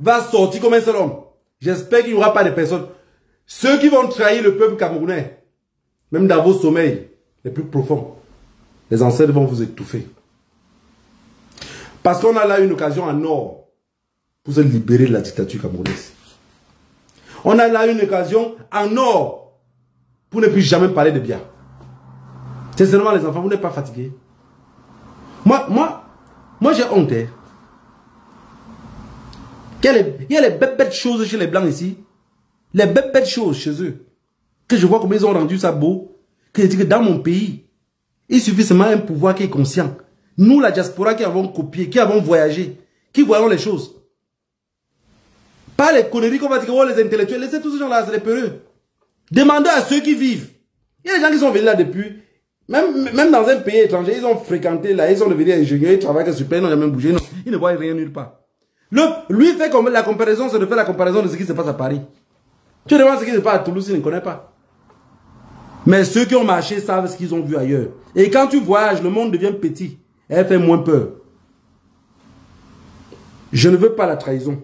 va sortir comme un seul homme. J'espère qu'il n'y aura pas de personnes. Ceux qui vont trahir le peuple camerounais, même dans vos sommeils les plus profonds, les ancêtres vont vous étouffer. Parce qu'on a là une occasion en or pour se libérer de la dictature camerounaise. On a là une occasion en or pour ne plus jamais parler de bien. C'est seulement les enfants, vous n'êtes pas fatigués. Moi j'ai honte. Hein. Il y a les bêtes choses chez les blancs ici. Les bêtes choses chez eux. Que je vois comment ils ont rendu ça beau. Que je dis que dans mon pays, il suffit seulement un pouvoir qui est conscient. Nous, la diaspora, qui avons copié, qui avons voyagé, qui voyons les choses. Pas les conneries qu'on va dire, oh, les intellectuels. Laissez tous ces gens-là, c'est les peureux. Demandez à ceux qui vivent. Il y a des gens qui sont venus là depuis. Même dans un pays étranger, ils ont fréquenté là, ils sont devenus ingénieurs, ils travaillent super, ils n'ont jamais bougé, non, ils ne voient rien nulle part. Lui fait comme la comparaison, c'est de faire la comparaison de ce qui se passe à Paris. Tu demandes ce qui se passe à Toulouse, il ne connaît pas. Mais ceux qui ont marché savent ce qu'ils ont vu ailleurs. Et quand tu voyages, le monde devient petit. Elle fait moins peur. Je ne veux pas la trahison.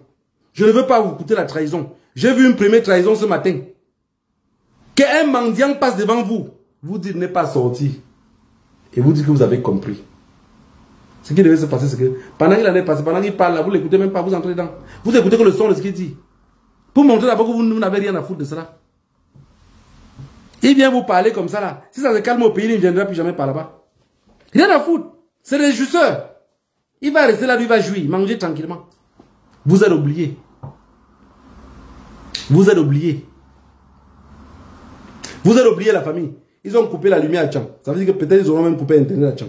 Je ne veux pas vous coûter la trahison. J'ai vu une première trahison ce matin. Qu'un mendiant passe devant vous. Vous dites n'est pas sorti. Et vous dites que vous avez compris. Ce qui devait se passer, c'est que pendant qu'il allait passer, pendant qu'il parle, là, vous l'écoutez même pas, vous entrez dedans. Vous écoutez que le son de ce qu'il dit. Pour montrer d'abord que vous n'avez rien à foutre de cela. Il vient vous parler comme ça là. Si ça se calme au pays, il ne viendra plus jamais par là-bas. Rien à foutre. C'est le jouisseur. Il va rester là, lui va jouir, manger tranquillement. Vous êtes oubliés. Vous êtes oubliés. Vous êtes oubliés la famille. Ils ont coupé la lumière à Tcham. Ça veut dire que peut-être ils auront même coupé Internet à Tcham.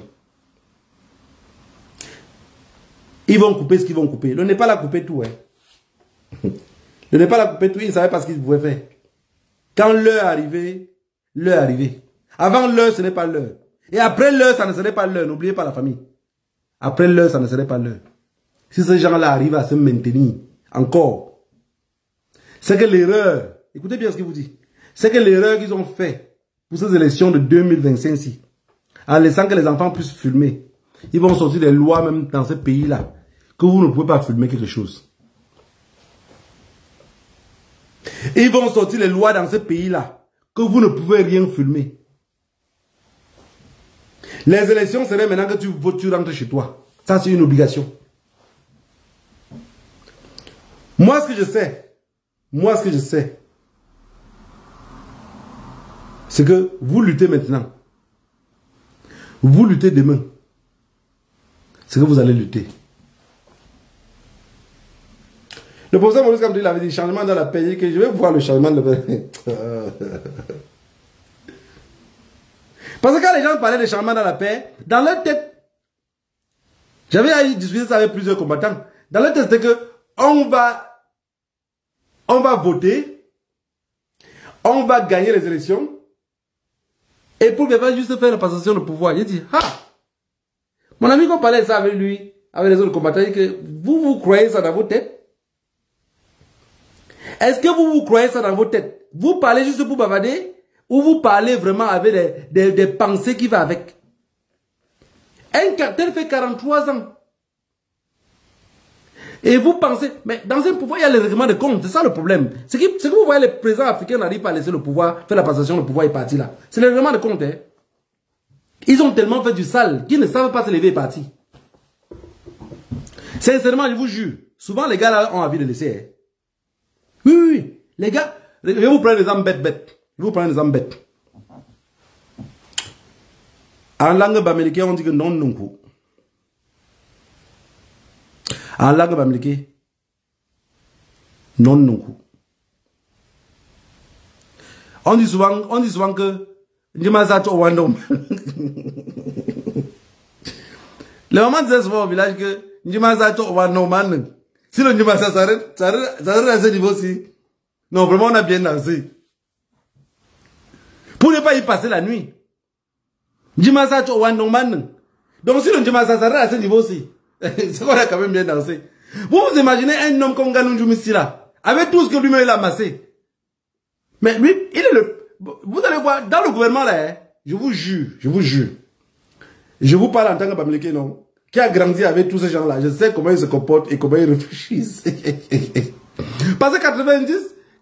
Ils vont couper ce qu'ils vont couper. Le Népal a coupé tout. Hein. Le Népal a coupé tout. Ils ne savaient pas ce qu'ils pouvaient faire. Quand l'heure est arrivée, l'heure est arrivée. Avant l'heure, ce n'est pas l'heure. Et après l'heure, ça ne serait pas l'heure. N'oubliez pas la famille. Après l'heure, ça ne serait pas l'heure. Si ces gens-là arrivent à se maintenir encore, c'est que l'erreur, écoutez bien ce qu'il vous dit, c'est que l'erreur qu'ils ont fait pour ces élections de 2025-ci, en laissant que les enfants puissent filmer, ils vont sortir des lois même dans ce pays-là, que vous ne pouvez pas filmer quelque chose. Ils vont sortir les lois dans ce pays-là que vous ne pouvez rien filmer. Les élections seraient maintenant que tu votes, tu rentres chez toi. Ça, c'est une obligation. Moi, ce que je sais, c'est que vous luttez maintenant. Vous luttez demain. C'est que vous allez lutter. Le professeur Maurice Kamto, il avait dit changement dans la paix, que je vais voir le changement de la paix. Parce que quand les gens parlaient de changement dans la paix, dans leur tête, j'avais discuté ça avec plusieurs combattants, dans leur tête, c'était que on va voter, on va gagner les élections, et pour bien juste faire la passation de pouvoir. J'ai dit, ah, mon ami, qu'on parlait de ça avec lui, avec les autres combattants, il dit que vous croyez ça dans vos têtes? Est-ce que vous croyez ça dans vos têtes? Vous parlez juste pour bavader ou vous parlez vraiment avec des pensées qui vont avec? Un cartel fait 43 ans. Et vous pensez, mais dans un pouvoir, il y a le règlement de compte. C'est ça le problème. C'est que vous voyez, les présidents africains n'arrivent pas à laisser le pouvoir, faire la passation, le pouvoir est parti là. C'est le règlement de compte. Hein. Ils ont tellement fait du sale qu'ils ne savent pas se lever et partir. Sincèrement, je vous jure, souvent les gars là ont envie de laisser. Hein. Oui. Les gars, je vais vous prendre des exemples bêtes. Je vais vous prendre des exemples bêtes. En langue bamileke, on dit que non, non. En langue bamileke, non, non. On dit souvent que Ndimazato Wandom. Le maman disait souvent au village que Ndimazato Wandom. Si le Ndimasa s'arrête à ce niveau-ci. Non, vraiment, on a bien dansé. Pour ne pas y passer la nuit. Ndimasa Wandom. Donc, si le Ndimasa s'arrête à ce niveau-ci, c'est qu'on a quand même bien dansé. Vous vous imaginez un homme comme Ganou Djoumissi là, avec tout ce que lui-même il a amassé. Mais lui, il est le... Vous allez voir, dans le gouvernement là, hein, je vous jure. Je vous parle en tant que Bamileke, non, qui a grandi avec tous ces gens-là. Je sais comment ils se comportent et comment ils réfléchissent. Parce que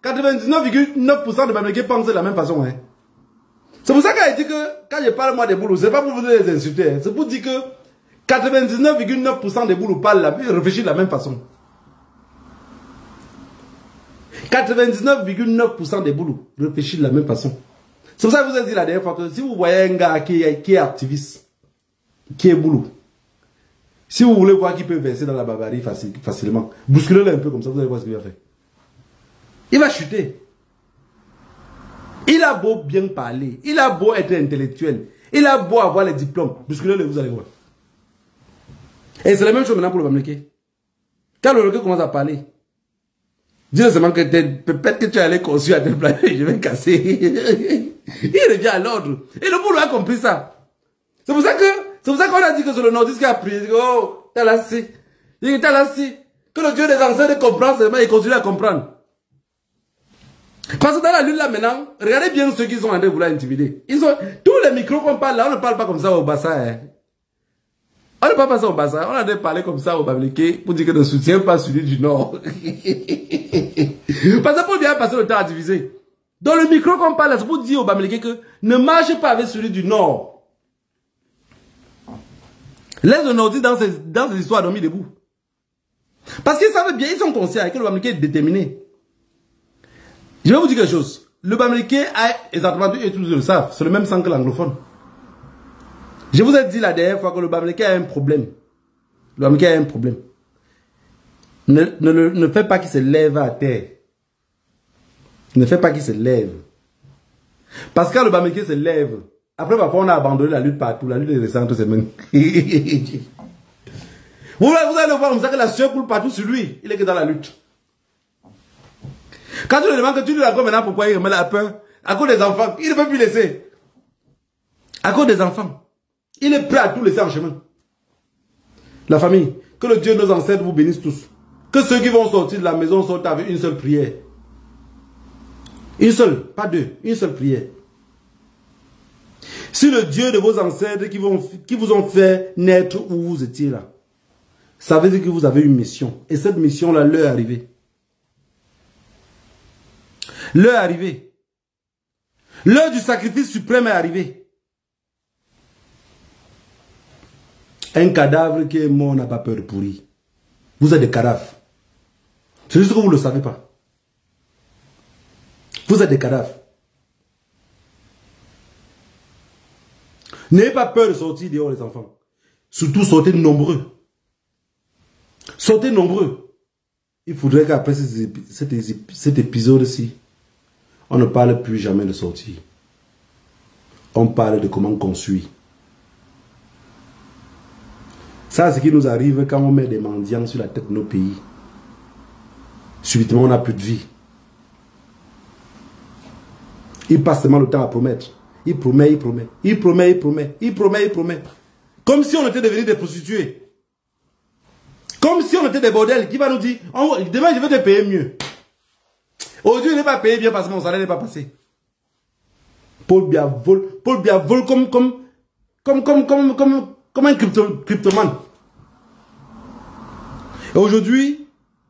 99,9% de Bamileke pensent de la même façon. Hein. C'est pour ça qu'il a dit que, quand je parle moi des boulots, c'est pas pour vous les insulter. Hein. C'est pour dire que 99,9% des boulots réfléchissent de la même façon. 99,9% des boulots réfléchissent de la même façon. C'est pour ça que je vous ai dit la dernière fois que si vous voyez un gars qui est activiste, qui est boulot, si vous voulez voir qu'il peut verser dans la barbarie facilement, bousculez-le un peu comme ça, vous allez voir ce qu'il va faire. Il va chuter. Il a beau bien parler, il a beau être intellectuel, il a beau avoir les diplômes, bousculez-le, vous allez voir. Et c'est la même chose maintenant pour le Bamileke. Quand le Bamileke commence à parler, dis-le seulement que peut-être que tu es allé conçu à tes plans, je vais casser. Il revient à l'ordre. Et le boulot a compris ça. C'est pour ça qu'on a dit que c'est le nordiste qui a prié. Oh, t'as lassé. T'as lassé. Que le Dieu des ancêtres comprend seulement et continue à comprendre. Parce que dans la lutte là maintenant, regardez bien ceux qui sont en train de vouloir intimider. Ils ont tous les micros qu'on parle là, on ne parle pas comme ça au bassin. Hein. On ne parle pas ça au bassin, on a de parler comme ça au Bamileke pour dire que ne soutient pas celui du Nord. Parce que pour bien passer le temps à diviser. Dans le micro qu'on parle, c'est pour dire au Bamileke que ne marche pas avec celui du Nord. Les Nordistes dans ces histoires ont mis debout. Parce qu'ils savent bien, ils sont conscients que le Bamileke est déterminé. Je vais vous dire quelque chose. Le Bamileke a exactement, et tous le savent, c'est le même sang que l'anglophone. Je vous ai dit la dernière fois que le Bamileke a un problème. Le Bamileke a un problème. Ne fais pas qu'il se lève à terre. Ne fais pas qu'il se lève. Parce que quand le Bamileke se lève, après parfois on a abandonné la lutte partout. La lutte est restée entre ses mains. vous allez le voir comme ça que la sueur coule partout sur lui. Il est que dans la lutte. Quand tu lui demandes que tu lui racontes maintenant pourquoi il remet la peur, à cause des enfants, il ne peut plus laisser. À cause des enfants. Il est prêt à tout laisser en chemin. La famille, que le Dieu de nos ancêtres vous bénisse tous. Que ceux qui vont sortir de la maison sortent avec une seule prière. Une seule, pas deux, une seule prière. Si le Dieu de vos ancêtres qui vous ont fait naître où vous étiez là, ça veut dire que vous avez une mission. Et cette mission-là, l'heure est arrivée. L'heure est arrivée. L'heure du sacrifice suprême est arrivée. Un cadavre qui est mort n'a pas peur de pourrir. Vous êtes des cadavres. C'est juste que vous ne le savez pas. Vous êtes des cadavres. N'ayez pas peur de sortir dehors, les enfants. Surtout, sortez nombreux. Sortez nombreux. Il faudrait qu'après cet épisode-ci, on ne parle plus jamais de sortir. On parle de comment construire. Ça, c'est ce qui nous arrive quand on met des mendiants sur la tête de nos pays. Subitement, on n'a plus de vie. Il passe seulement le temps à promettre. Il promet, il promet. Il promet, il promet. Il promet, il promet. Comme si on était devenus des prostituées. Comme si on était des bordels qui va nous dire, demain je vais te payer mieux. Aujourd'hui, il n'est pas payé bien parce que mon salaire n'est pas passé. Paul Biya vole comme un cryptomane. Et aujourd'hui,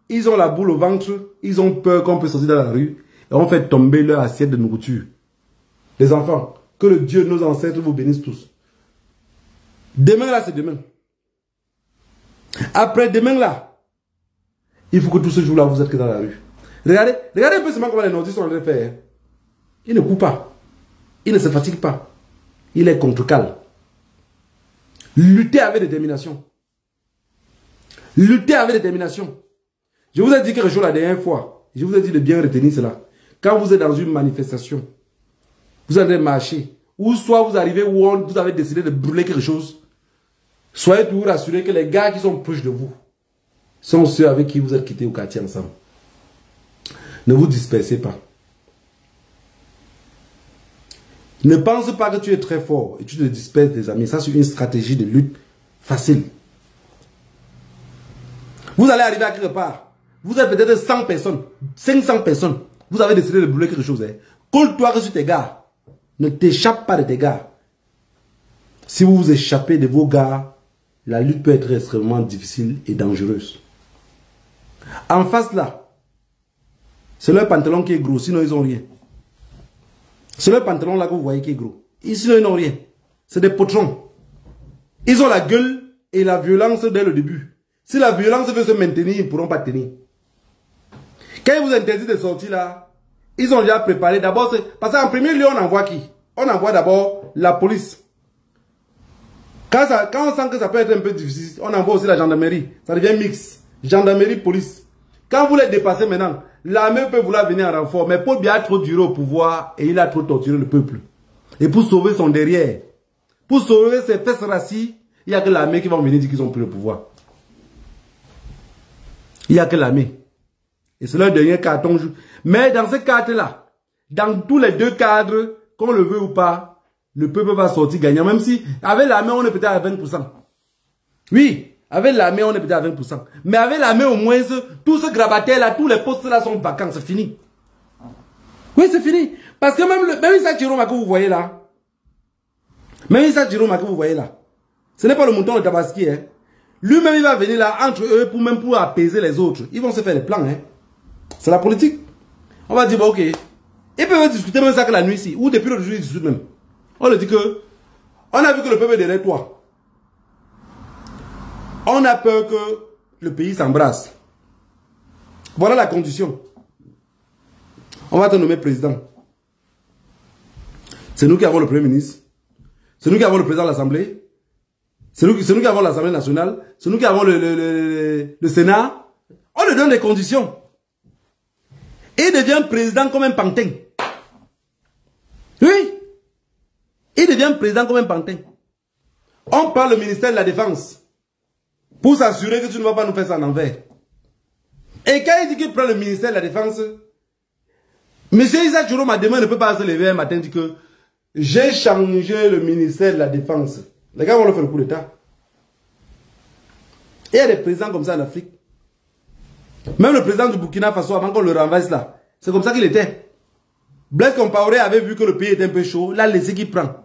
ils ont la boule au ventre, ils ont peur qu'on peut sortir dans la rue et on fait tomber leur assiette de nourriture. Les enfants, que le Dieu de nos ancêtres vous bénisse tous. Demain là, c'est demain. Après demain là, il faut que tout ce jour là vous êtes que dans la rue. Regardez un peu seulement comment les nordistes sont en train de faire. Il ne court pas. Il ne se fatigue pas. Il est contre-calme. Luttez avec détermination. Luttez avec détermination. Je vous ai dit quelque chose la dernière fois. Je vous ai dit de bien retenir cela. Quand vous êtes dans une manifestation, vous allez marcher, ou soit vous arrivez où vous avez décidé de brûler quelque chose, soyez toujours rassurés que les gars qui sont proches de vous sont ceux avec qui vous êtes quittés au quartier ensemble. Ne vous dispersez pas. Ne pense pas que tu es très fort et tu te disperses des amis. Ça, c'est une stratégie de lutte facile. Vous allez arriver à quelque part. Vous êtes peut-être 100 personnes, 500 personnes. Vous avez décidé de brûler quelque chose. Hein. Colle-toi sur tes gars. Ne t'échappe pas de tes gars. Si vous vous échappez de vos gars, la lutte peut être extrêmement difficile et dangereuse. En face là, c'est leur pantalon qui est gros, sinon ils n'ont rien. C'est leur pantalon là que vous voyez qui est gros. Sinon ils n'ont rien. C'est des potrons. Ils ont la gueule et la violence dès le début. Si la violence veut se maintenir, ils ne pourront pas tenir. Quand ils vous interdisent de sortir là, ils ont déjà préparé. D'abord, parce qu'en premier lieu, on envoie qui? On envoie d'abord la police. Quand on sent que ça peut être un peu difficile, on envoie aussi la gendarmerie. Ça devient mix. Gendarmerie, police. Quand vous les dépassez maintenant, l'armée peut vouloir venir en renfort. Mais Paul Biya a trop duré au pouvoir et il a trop torturé le peuple. Et pour sauver son derrière, pour sauver ses fesses racistes, il n'y a que l'armée qui va venir dire qu'ils ont pris le pouvoir. Il n'y a que l'armée. Et c'est leur dernier carton. Mais dans ce cadre-là, dans tous les deux cadres, qu'on le veut ou pas, le peuple va sortir gagnant. Même si, avec l'armée, on est peut-être à 20%. Oui, avec l'armée, on est peut-être à 20%. Mais avec l'armée, au moins, tout ce grabataire-là, tous les postes-là sont vacants. C'est fini. Oui, c'est fini. Parce que même Isaac Jiroma que vous voyez là, ce n'est pas le mouton de Tabaski, hein. Lui-même, il va venir là, entre eux, pour apaiser les autres. Ils vont se faire des plans, hein. C'est la politique. On va dire, bon, ok. Ils peuvent discuter même ça que la nuit ici. Ou depuis l'autre jour, ils discutent même. On leur dit que, on a vu que le peuple est derrière toi. On a peur que le pays s'embrasse. Voilà la condition. On va te nommer président. C'est nous qui avons le premier ministre. C'est nous qui avons le président de l'Assemblée. C'est nous qui avons l'Assemblée nationale. C'est nous qui avons le Sénat. On lui donne des conditions. Et il devient président comme un pantin. Oui. Il devient président comme un pantin. On parle au ministère de la Défense. Pour s'assurer que tu ne vas pas nous faire ça en envers. Et quand il dit qu'il prend le ministère de la Défense, M. Isaac Jiroma demain ne peut pas se lever un matin et dire que j'ai changé le ministère de la Défense. Les gars vont le faire le coup d'État. Et il y a des présidents comme ça en Afrique. Même le président du Burkina Faso, avant qu'on le renverse là, c'est comme ça qu'il était. Blaise Compaoré avait vu que le pays était un peu chaud, l'a laissé qu'il prend.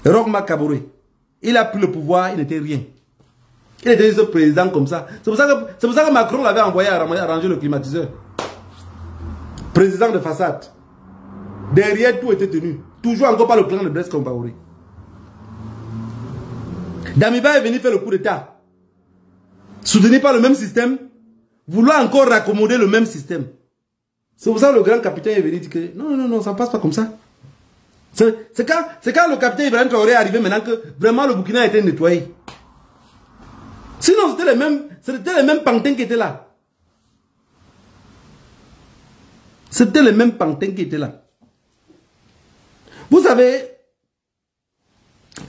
Roch Marc Kaboré, il a pris le pouvoir, il n'était rien. Il était ce président comme ça. C'est pour ça que Macron l'avait envoyé à arranger le climatiseur. président de façade. Derrière, tout était tenu. Toujours encore par le clan de Blaise Compaoré. Damiba est venu faire le coup d'état. Soutenu par le même système. Vouloir encore raccommoder le même système. C'est pour ça que le grand capitaine est venu dire que non, ça ne passe pas comme ça. C'est quand le capitaine Ibrahim Traoré est arrivé maintenant que vraiment le Burkina a été nettoyé. Sinon, c'était les mêmes pantins qui étaient là. C'était les mêmes pantins qui étaient là. Vous savez,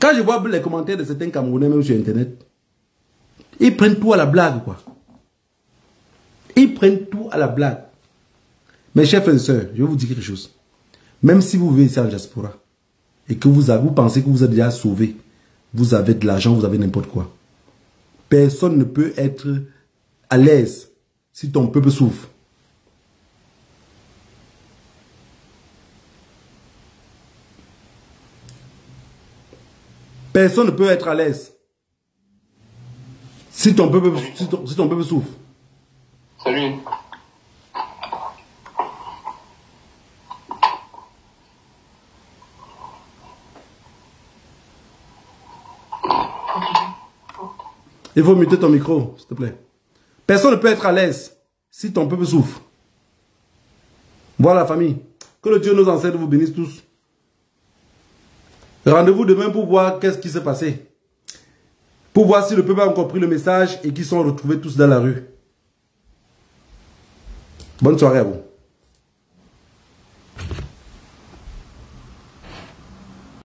quand je vois les commentaires de certains Camerounais, même sur Internet, ils prennent tout à la blague, quoi. Ils prennent tout à la blague. Mes chers frères et sœurs, je vais vous dire quelque chose. Même si vous vivez ici en diaspora, et que vous pensez que vous êtes déjà sauvé, vous avez de l'argent, vous avez n'importe quoi. Personne ne peut être à l'aise si ton peuple souffre. Personne ne peut être à l'aise si ton peuple souffre. Salut. Il faut muter ton micro, s'il te plaît. Personne ne peut être à l'aise si ton peuple souffre. Voilà, famille. Que le Dieu nos ancêtres vous bénisse tous. Rendez-vous demain pour voir qu'est-ce qui s'est passé. Pour voir si le peuple a encore pris le message et qu'ils sont retrouvés tous dans la rue. Bonne soirée à vous.